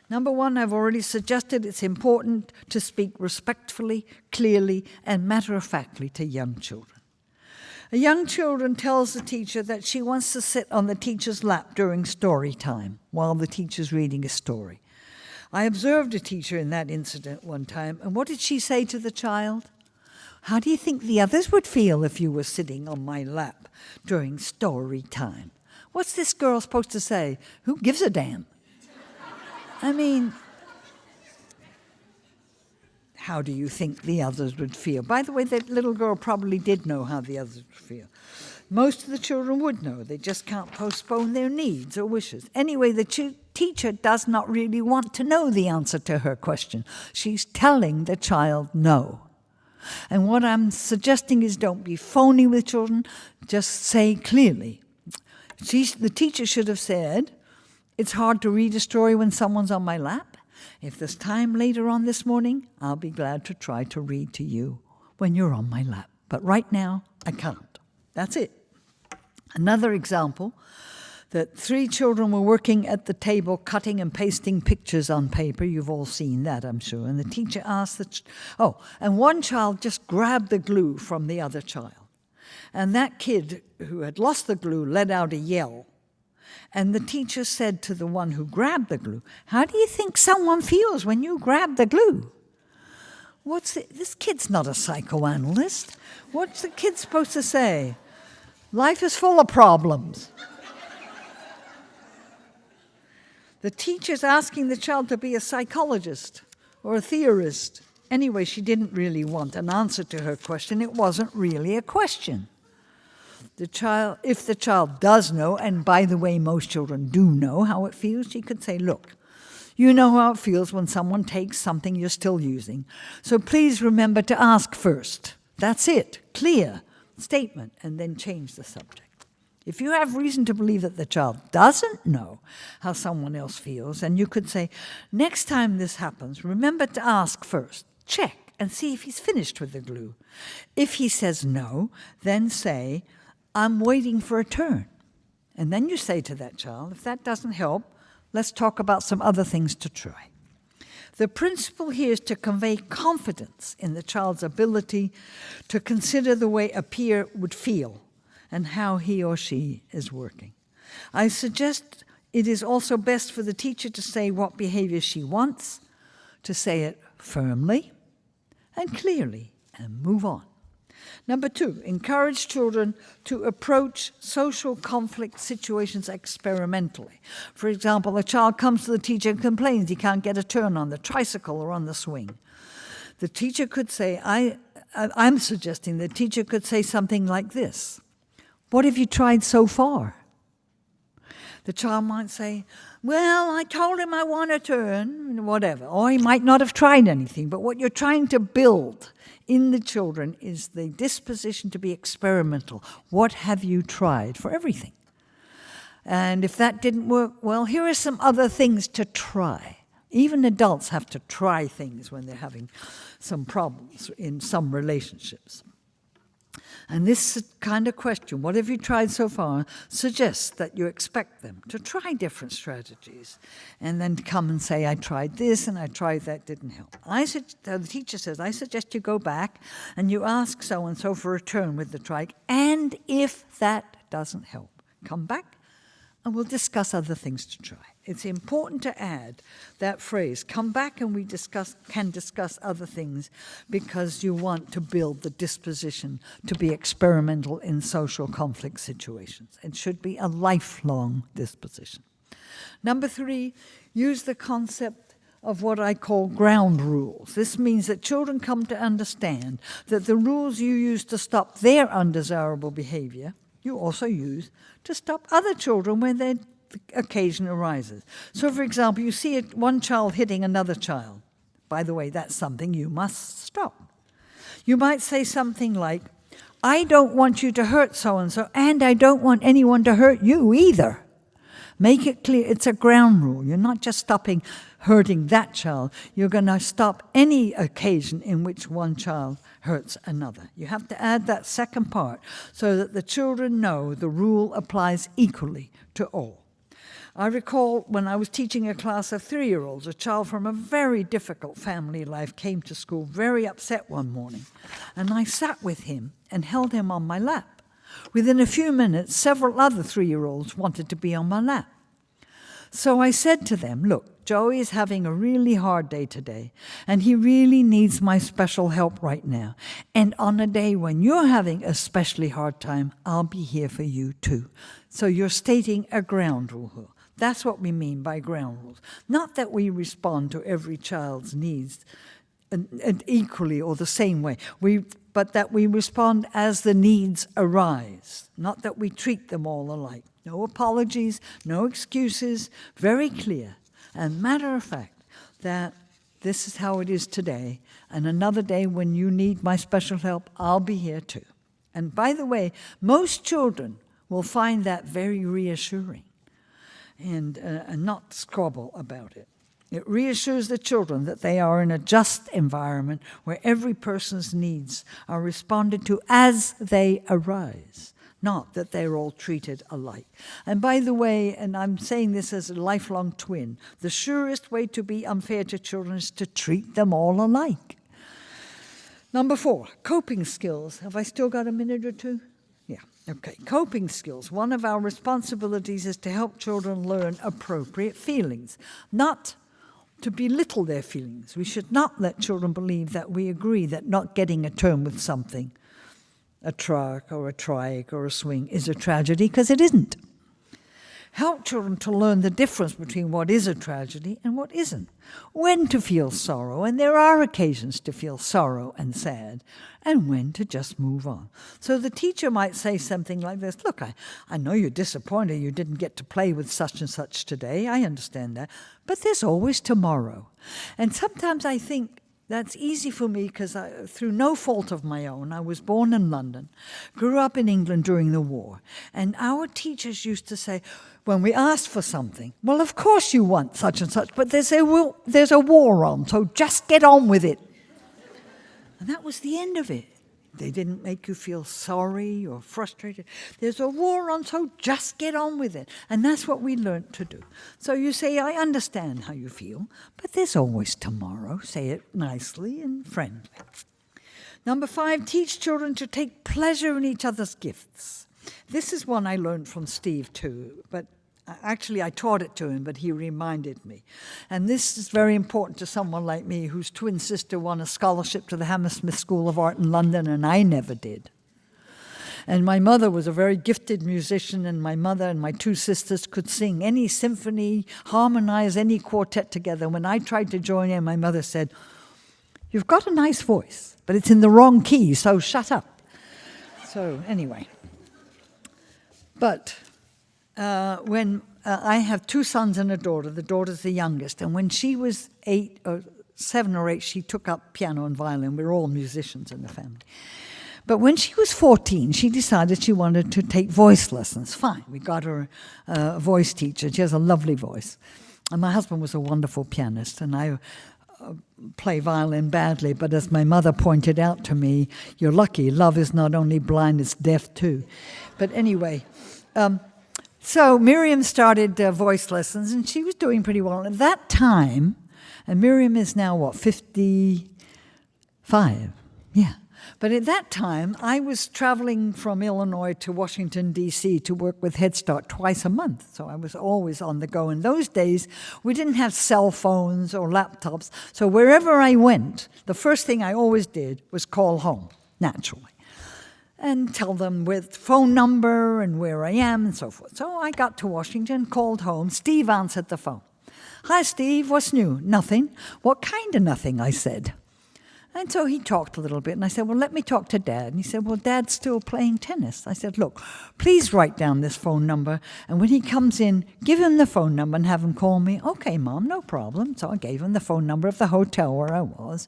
Speaker 1: Number 1, I've already suggested it's important to speak respectfully, clearly, and matter-of-factly to young children. A young child tells the teacher that she wants to sit on the teacher's lap during story time while the teacher's reading a story. I observed a teacher in that incident one time, and what did she say to the child? How do you think the others would feel if you were sitting on my lap during story time? What's this girl supposed to say? Who gives a damn? I mean, how do you think the others would feel? By the way, that little girl probably did know how the others would feel. Most of the children would know. They just can't postpone their needs or wishes. Anyway, the teacher does not really want to know the answer to her question. She's telling the child no. And what I'm suggesting is don't be phony with children. Just say clearly. The teacher should have said, it's hard to read a story when someone's on my lap. If there's time later on this morning, I'll be glad to try to read to you when you're on my lap. But right now, I can't. That's it. Another example, that 3 children were working at the table cutting and pasting pictures on paper. You've all seen that, I'm sure. And the teacher asked and one child just grabbed the glue from the other child. And that kid who had lost the glue let out a yell. And the teacher said to the one who grabbed the glue, how do you think someone feels when you grab the glue? This kid's not a psychoanalyst. What's the kid supposed to say? Life is full of problems. The teacher's asking the child to be a psychologist or a theorist. Anyway, she didn't really want an answer to her question. It wasn't really a question. If the child does know, and by the way, most children do know how it feels, she could say, look, you know how it feels when someone takes something you're still using. So please remember to ask first. That's it. Clear statement, and then change the subject. If you have reason to believe that the child doesn't know how someone else feels, then you could say, next time this happens, remember to ask first. Check and see if he's finished with the glue. If he says no, then say, I'm waiting for a turn. And then you say to that child, if that doesn't help, let's talk about some other things to try. The principle here is to convey confidence in the child's ability to consider the way a peer would feel and how he or she is working. I suggest it is also best for the teacher to say what behavior she wants, to say it firmly and clearly, and move on. Number 2, encourage children to approach social conflict situations experimentally. For example, a child comes to the teacher and complains he can't get a turn on the tricycle or on the swing. The teacher could say, I'm suggesting the teacher could say something like this. What have you tried so far? The child might say, well, I told him I want a turn, whatever. Or he might not have tried anything. But what you're trying to build in the children is the disposition to be experimental. What have you tried for everything? And if that didn't work, well, here are some other things to try. Even adults have to try things when they're having some problems in some relationships. And this kind of question, what have you tried so far, suggests that you expect them to try different strategies and then come and say, I tried this and I tried that, didn't help. The teacher says, I suggest you go back and you ask so-and-so for a turn with the trike, and if that doesn't help, come back and we'll discuss other things to try. It's important to add that phrase, come back and we can discuss other things, because you want to build the disposition to be experimental in social conflict situations. It should be a lifelong disposition. Number 3, use the concept of what I call ground rules. This means that children come to understand that the rules you use to stop their undesirable behavior, you also use to stop other children when the occasion arises. So, for example, you see one child hitting another child. By the way, that's something you must stop. You might say something like, I don't want you to hurt so-and-so, and I don't want anyone to hurt you either. Make it clear it's a ground rule. You're not just stopping hurting that child. You're going to stop any occasion in which one child hurts another. You have to add that second part so that the children know the rule applies equally to all. I recall when I was teaching a class of 3-year-olds, a child from a very difficult family life came to school very upset one morning, and I sat with him and held him on my lap. Within a few minutes, several other 3-year-olds wanted to be on my lap. So I said to them, look, Joey is having a really hard day today, and he really needs my special help right now. And on a day when you're having a especially hard time, I'll be here for you too. So you're stating a ground rule. That's what we mean by ground rules. Not that we respond to every child's needs and equally or the same way, but that we respond as the needs arise, not that we treat them all alike. No apologies, no excuses, very clear. And matter of fact, that this is how it is today, and another day when you need my special help, I'll be here too. And by the way, most children will find that very reassuring and not squabble about it. It reassures the children that they are in a just environment where every person's needs are responded to as they arise, not that they're all treated alike. And by the way, and I'm saying this as a lifelong twin, the surest way to be unfair to children is to treat them all alike. Number 4, coping skills. Have I still got a minute or two? Yeah, okay. Coping skills. One of our responsibilities is to help children learn appropriate feelings, not to belittle their feelings. We should not let children believe that we agree that not getting a turn with something, a truck or a trike or a swing, is a tragedy, because it isn't. Help children to learn the difference between what is a tragedy and what isn't. When to feel sorrow, and there are occasions to feel sorrow and sad, and when to just move on. So the teacher might say something like this, look, I know you're disappointed you didn't get to play with such and such today, I understand that, but there's always tomorrow. And sometimes I think that's easy for me because through no fault of my own, I was born in London, grew up in England during the war, and our teachers used to say, when we asked for something, well, of course you want such and such, but there's a war on, so just get on with it. And that was the end of it. They didn't make you feel sorry or frustrated. There's a war on, so just get on with it. And that's what we learned to do. So you say, I understand how you feel, but there's always tomorrow. Say it nicely and friendly. Number 5, teach children to take pleasure in each other's gifts. This is one I learned from Steve too, but actually I taught it to him, but he reminded me. And this is very important to someone like me whose twin sister won a scholarship to the Hammersmith School of Art in London, and I never did. And my mother was a very gifted musician, and my mother and my 2 sisters could sing any symphony, harmonize any quartet together. When I tried to join in, my mother said, you've got a nice voice, but it's in the wrong key, so shut up. So anyway. But when I have 2 sons and a daughter, the daughter's the youngest, and when she was 7 or 8, she took up piano and violin. We're all musicians in the family. But when she was 14, she decided she wanted to take voice lessons. Fine, we got her a voice teacher. She has a lovely voice. And my husband was a wonderful pianist, and I play violin badly, but as my mother pointed out to me, you're lucky. Love is not only blind, it's deaf too. But anyway, so Miriam started voice lessons, and she was doing pretty well. At that time, and Miriam is now, 55? Yeah. But at that time, I was traveling from Illinois to Washington, D.C. to work with Head Start twice a month. So I was always on the go. In those days, we didn't have cell phones or laptops. So wherever I went, the first thing I always did was call home, naturally, and tell them with phone number and where I am and so forth. So I got to Washington, called home. Steve answered the phone. Hi, Steve, what's new? Nothing. What kind of nothing, I said. And so he talked a little bit, and I said, well, let me talk to Dad. And he said, well, Dad's still playing tennis. I said, look, please write down this phone number, and when he comes in, give him the phone number and have him call me. Okay, Mom, no problem. So I gave him the phone number of the hotel where I was.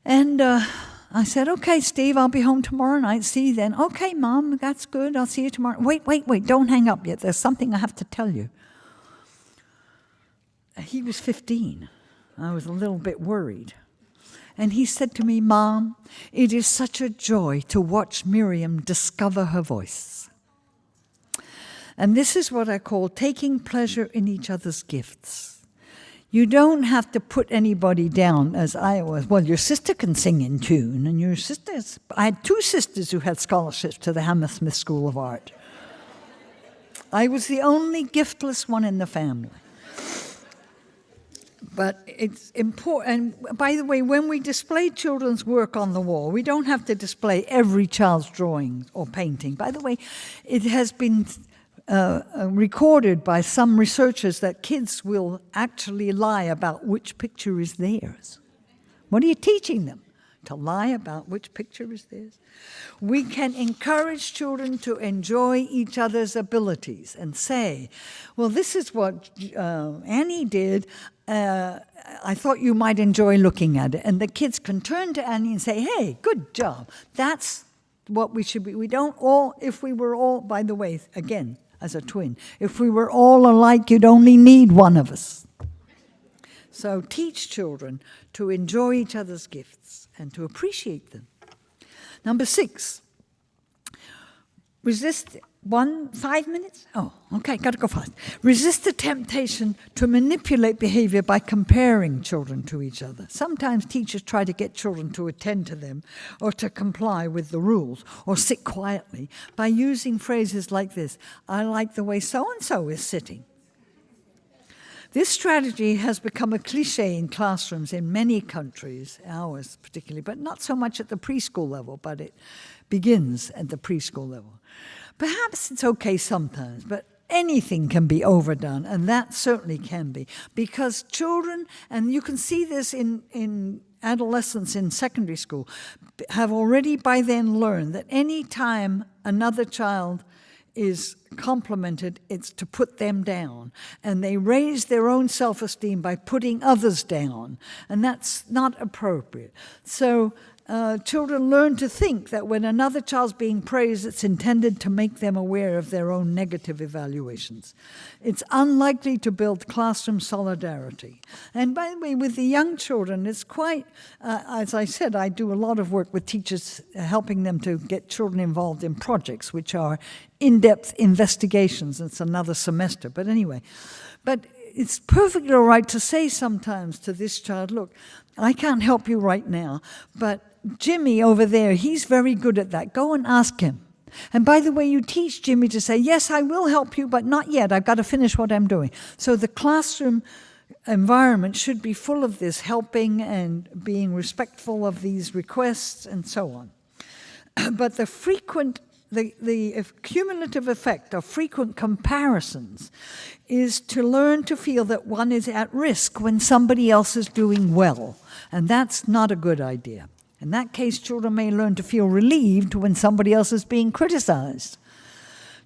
Speaker 1: And I said, okay, Steve, I'll be home tomorrow night. See you then. Okay, Mom, that's good. I'll see you tomorrow. Wait, don't hang up yet. There's something I have to tell you. He was 15. I was a little bit worried. And he said to me, Mom, it is such a joy to watch Miriam discover her voice. And this is what I call taking pleasure in each other's gifts. You don't have to put anybody down as I was. Well, your sister can sing in tune, and your sisters. I had 2 sisters who had scholarships to the Hammersmith School of Art. I was the only giftless one in the family. But it's important. And by the way, when we display children's work on the wall, we don't have to display every child's drawing or painting. By the way, it has been recorded by some researchers that kids will actually lie about which picture is theirs. What are you teaching them? To lie about which picture is theirs? We can encourage children to enjoy each other's abilities and say, well, this is what Annie did. I thought you might enjoy looking at it. And the kids can turn to Annie and say, hey, good job. That's what we should be. We don't all, if we were all, by the way, again, as a twin, if we were all alike, you'd only need one of us. So teach children to enjoy each other's gifts and to appreciate them. Number 6, resist 5 minutes? Oh, okay, gotta go fast. Resist the temptation to manipulate behavior by comparing children to each other. Sometimes teachers try to get children to attend to them or to comply with the rules or sit quietly by using phrases like this: I like the way so-and-so is sitting. This strategy has become a cliche in classrooms in many countries, ours particularly, but not so much at the preschool level, but it begins at the preschool level. Perhaps it's okay sometimes, but anything can be overdone, and that certainly can be, because children, and you can see this in adolescents in secondary school, have already by then learned that any time another child is complimented, it's to put them down. And they raise their own self-esteem by putting others down. And that's not appropriate. So children learn to think that when another child's being praised, it's intended to make them aware of their own negative evaluations. It's unlikely to build classroom solidarity. And by the way, with the young children, it's quite, as I said, I do a lot of work with teachers, helping them to get children involved in projects, which are in-depth investigations. It's another semester, but anyway. But it's perfectly all right to say sometimes to this child, look, I can't help you right now, but Jimmy over there, he's very good at that. Go and ask him. And by the way, you teach Jimmy to say, yes, I will help you, but not yet. I've got to finish what I'm doing. So the classroom environment should be full of this helping and being respectful of these requests and so on. But the cumulative effect of frequent comparisons is to learn to feel that one is at risk when somebody else is doing well. And that's not a good idea. In that case, children may learn to feel relieved when somebody else is being criticized.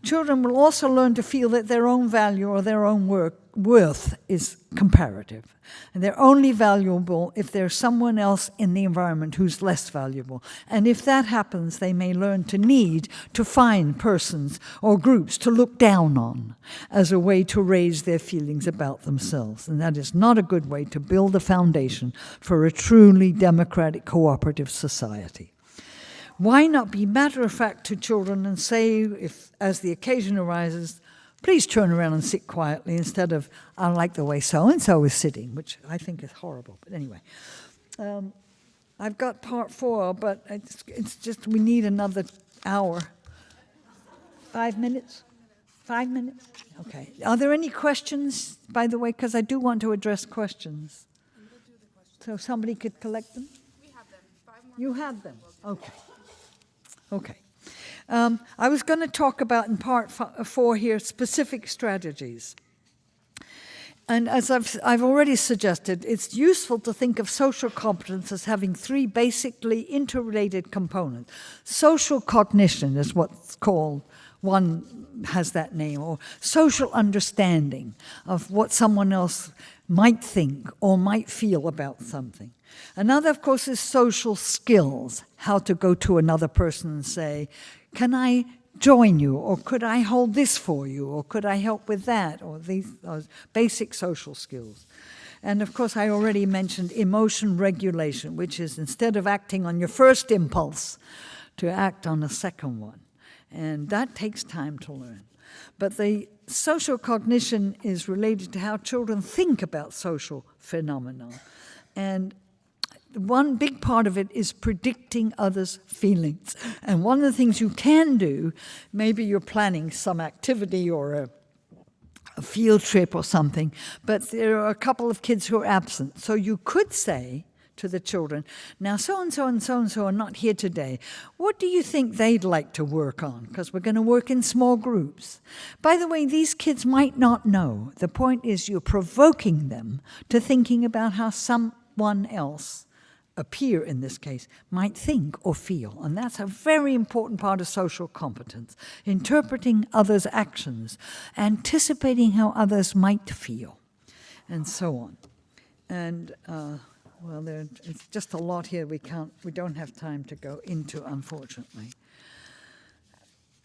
Speaker 1: Children will also learn to feel that their own value or their own worth is comparative. And they're only valuable if there's someone else in the environment who's less valuable. And if that happens, they may learn to need to find persons or groups to look down on as a way to raise their feelings about themselves. And that is not a good way to build a foundation for a truly democratic, cooperative society. Why not be matter-of-fact to children and say, if as the occasion arises, please turn around and sit quietly instead of, I like the way so-and-so is sitting, which I think is horrible. But anyway, I've got part 4, but it's just we need another hour. 5 minutes? 5 minutes? Okay. Are there any questions, by the way? Because I do want to address questions. So somebody could collect them?
Speaker 2: We have them. 5 more.
Speaker 1: You have them? Okay. Okay. I was going to talk about in part 4 here specific strategies. And as I've already suggested, it's useful to think of social competence as having 3 basically interrelated components. Social cognition is what's called, one has that name, or social understanding of what someone else might think or might feel about something. Another, of course, is social skills, how to go to another person and say, can I join you, or could I hold this for you, or could I help with that, or these basic social skills. And of course, I already mentioned emotion regulation, which is instead of acting on your first impulse, to act on a second one. And that takes time to learn. But the social cognition is related to how children think about social phenomena. And one big part of it is predicting others' feelings. And one of the things you can do, maybe you're planning some activity or a field trip or something, but there are a couple of kids who are absent. So you could say to the children, now so-and-so and so-and-so are not here today. What do you think they'd like to work on? Because we're going to work in small groups. By the way, these kids might not know. The point is you're provoking them to thinking about how someone else, a peer in this case, might think or feel. And that's a very important part of social competence. Interpreting others' actions, anticipating how others might feel, and so on. And well, it's just a lot here we don't have time to go into, unfortunately.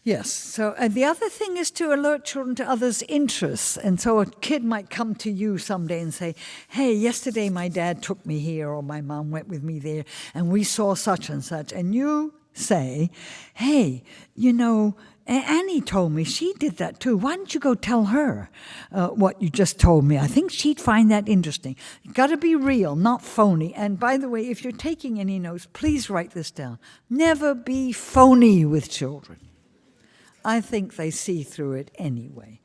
Speaker 1: Yes, so the other thing is to alert children to others' interests. And so a kid might come to you someday and say, hey, yesterday my dad took me here, or my mom went with me there, and we saw such and such. And you say, hey, you know, Annie told me she did that too. Why don't you go tell her what you just told me? I think she'd find that interesting. You've got to be real, not phony. And by the way, if you're taking any notes, please write this down. Never be phony with children. I think they see through it anyway.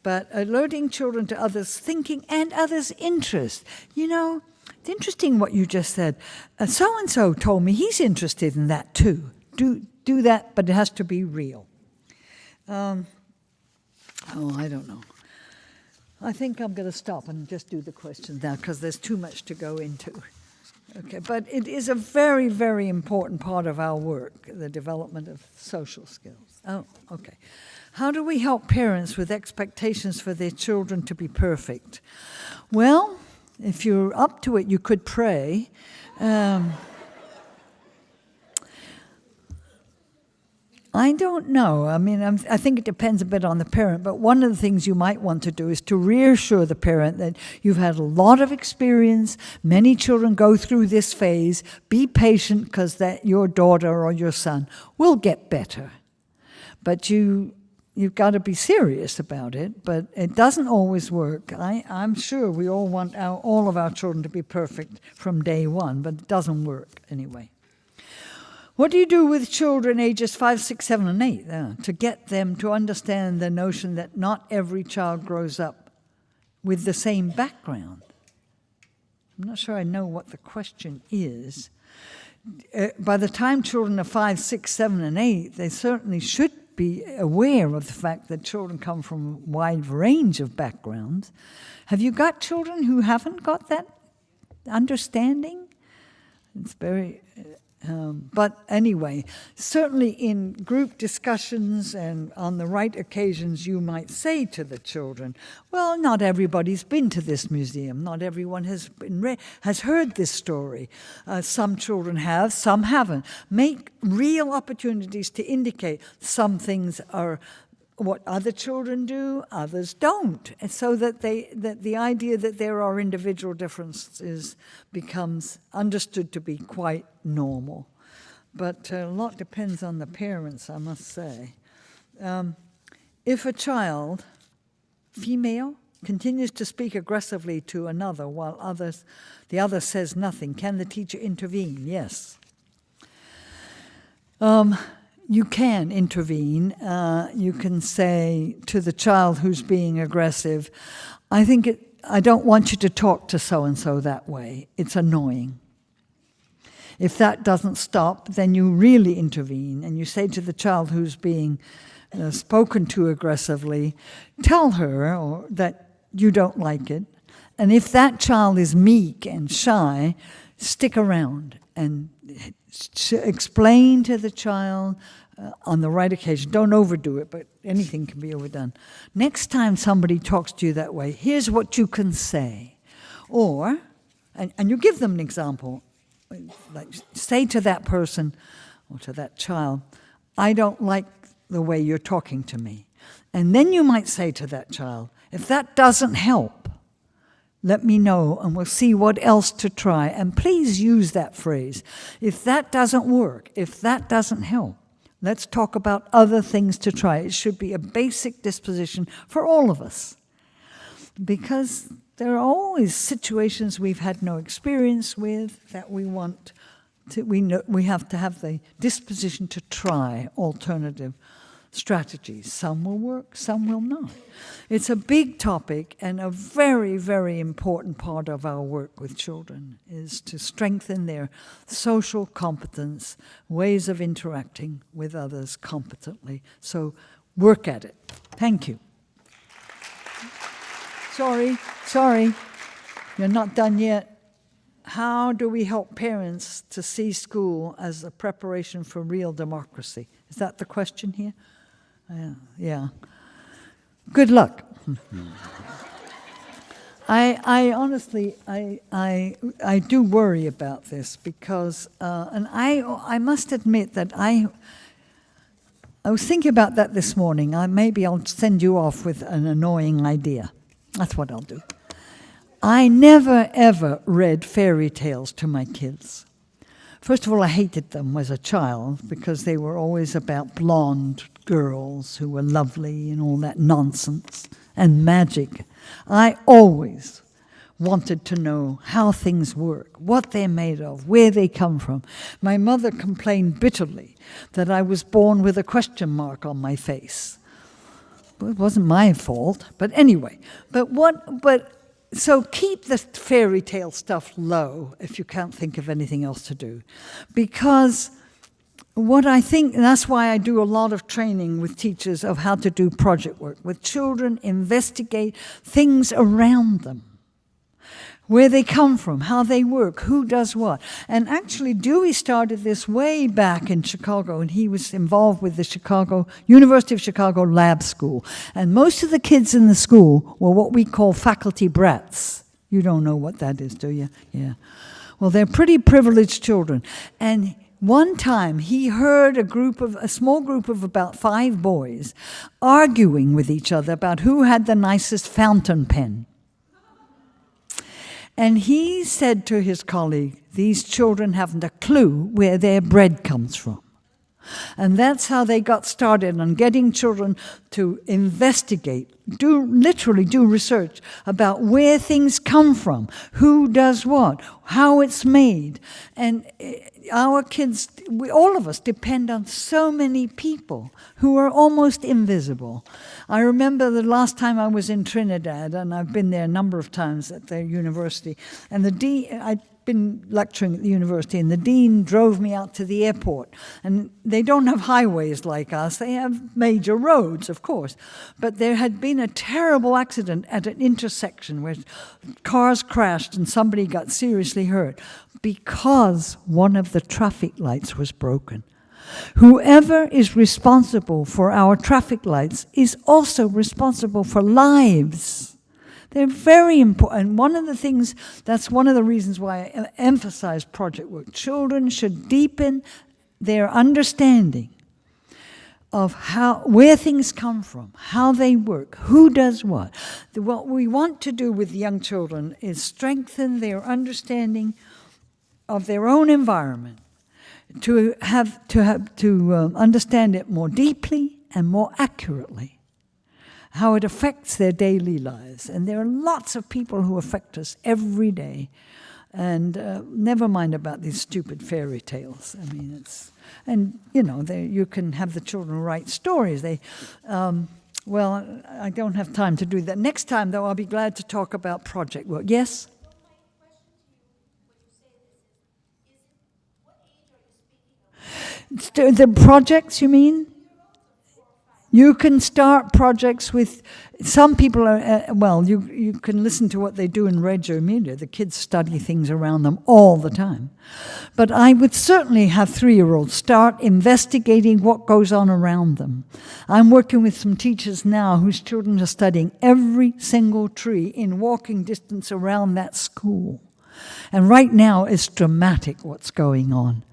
Speaker 1: But alerting children to others' thinking and others' interests. You know, it's interesting what you just said. So-and-so told me he's interested in that too. Do that, but it has to be real. I don't know. I think I'm going to stop and just do the questions now because there's too much to go into. Okay, but it is a very, very important part of our work, the development of social skills. Oh, okay. How do we help parents with expectations for their children to be perfect? Well, if you're up to it, you could pray. I don't know. I mean, I think it depends a bit on the parent, but one of the things you might want to do is to reassure the parent that you've had a lot of experience, many children go through this phase, be patient because that your daughter or your son will get better. But you've got to be serious about it, but it doesn't always work. I'm sure we all want all of our children to be perfect from day one, but it doesn't work anyway. What do you do with children ages 5, 6, 7, and 8 to get them to understand the notion that not every child grows up with the same background? I'm not sure I know what the question is. By the time children are 5, 6, 7, and 8, they certainly should be aware of the fact that children come from a wide range of backgrounds. Have you got children who haven't got that understanding? It's very... but anyway, certainly in group discussions and on the right occasions, you might say to the children, well, not everybody's been to this museum. Not everyone has heard this story. Some children have, some haven't. Make real opportunities to indicate some things are what other children do, others don't. And so that the idea that there are individual differences becomes understood to be quite normal. But a lot depends on the parents, I must say. If a child, female, continues to speak aggressively to another while the other says nothing, can the teacher intervene? Yes. You can intervene. You can say to the child who's being aggressive, I don't want you to talk to so-and-so that way. It's annoying. If that doesn't stop, then you really intervene and you say to the child who's being spoken to aggressively, tell her that you don't like it. And if that child is meek and shy, stick around and explain to the child on the right occasion. Don't overdo it, but anything can be overdone. Next time somebody talks to you that way, here's what you can say. Or, and you give them an example, like say to that person or to that child, I don't like the way you're talking to me. And then you might say to that child, if that doesn't help, let me know and we'll see what else to try. And please use that phrase. If that doesn't work, if that doesn't help, let's talk about other things to try. It should be a basic disposition for all of us. Because there are always situations we've had no experience with that we want to, we have to have the disposition to try alternative strategies. Some will work, some will not. It's a big topic, and a very, very important part of our work with children is to strengthen their social competence, ways of interacting with others competently. So work at it. Thank you. Sorry, you're not done yet. How do we help parents to see school as a preparation for real democracy? Is that the question here? Yeah. Good luck. I honestly, I do worry about this because, and I must admit that I was thinking about that this morning. Maybe I'll send you off with an annoying idea. That's what I'll do. I never, ever read fairy tales to my kids. First of all, I hated them as a child because they were always about blonde girls who were lovely and all that nonsense and magic. I always wanted to know how things work, what they're made of, where they come from. My mother complained bitterly that I was born with a question mark on my face. Well, it wasn't my fault, but anyway. So keep the fairy tale stuff low if you can't think of anything else to do. Because what I think, and that's why I do a lot of training with teachers of how to do project work. With children, investigate things around them. Where they come from, how they work, who does what. And actually, Dewey started this way back in Chicago, and he was involved with the University of Chicago Lab School. And most of the kids in the school were what we call faculty brats. You don't know what that is, do you? Yeah. Well, they're pretty privileged children. And one time, he heard a small group of about 5 boys arguing with each other about who had the nicest fountain pen. And he said to his colleague, these children haven't a clue where their bread comes from. And that's how they got started on getting children to investigate, literally do research about where things come from, who does what, how it's made. And our kids, all of us depend on so many people who are almost invisible. I remember the last time I was in Trinidad, and I've been there a number of times at the university, and the dean, I'd been lecturing at the university, and the dean drove me out to the airport. And they don't have highways like us. They have major roads, of course. But there had been a terrible accident at an intersection where cars crashed and somebody got seriously hurt because one of the traffic lights was broken. Whoever is responsible for our traffic lights is also responsible for lives. They're very important. One of the things, that's one of the reasons why I emphasize project work. Children should deepen their understanding of where things come from, how they work, who does what. What we want to do with young children is strengthen their understanding of their own environment, to understand it more deeply and more accurately, how it affects their daily lives. And there are lots of people who affect us every day. And never mind about these stupid fairy tales. I mean, you can have the children write stories. Well, I don't have time to do that. Next time, though, I'll be glad to talk about project work. Yes? The projects, you mean? You can start projects with, some people are, you can listen to what they do in Reggio Emilia. The kids study things around them all the time. But I would certainly have 3-year-olds start investigating what goes on around them. I'm working with some teachers now whose children are studying every single tree in walking distance around that school. And right now it's dramatic what's going on.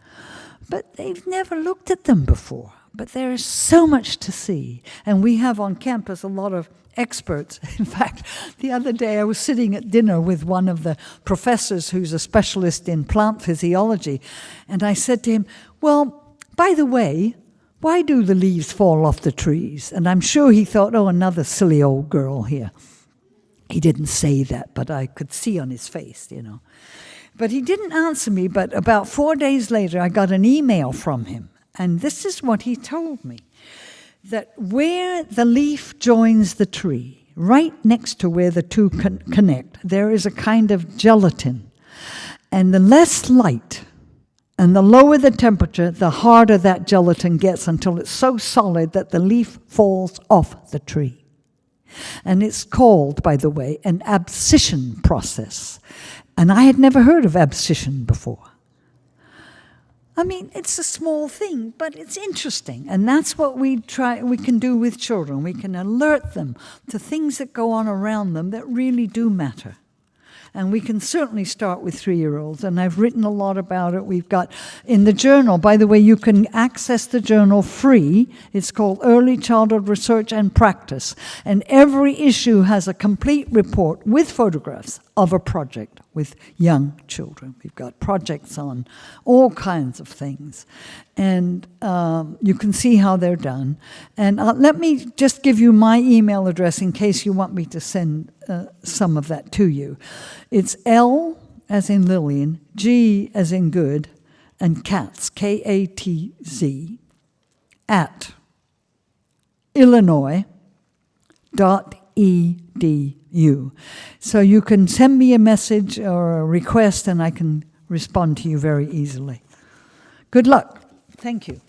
Speaker 1: But they've never looked at them before. But there is so much to see. And we have on campus a lot of experts. In fact, the other day I was sitting at dinner with one of the professors who's a specialist in plant physiology. And I said to him, well, by the way, why do the leaves fall off the trees? And I'm sure he thought, oh, another silly old girl here. He didn't say that, but I could see on his face, you know. But he didn't answer me, but about 4 days later, I got an email from him. And this is what he told me, that where the leaf joins the tree, right next to where the two connect, there is a kind of gelatin. And the less light and the lower the temperature, the harder that gelatin gets until it's so solid that the leaf falls off the tree. And it's called, by the way, an abscission process. And I had never heard of abscission before. I mean, it's a small thing, but it's interesting. And that's what we can do with children. We can alert them to things that go on around them that really do matter. And we can certainly start with 3-year-olds, and I've written a lot about it. We've got in the journal, by the way, you can access the journal free. It's called Early Childhood Research and Practice. And every issue has a complete report with photographs of a project with young children. We've got projects on all kinds of things. And you can see how they're done. And let me just give you my email address in case you want me to send some of that to you. It's L as in Lillian, G as in good, and Katz, K-A-T-Z, at illinois.edu. So you can send me a message or a request and I can respond to you very easily. Good luck. Thank you.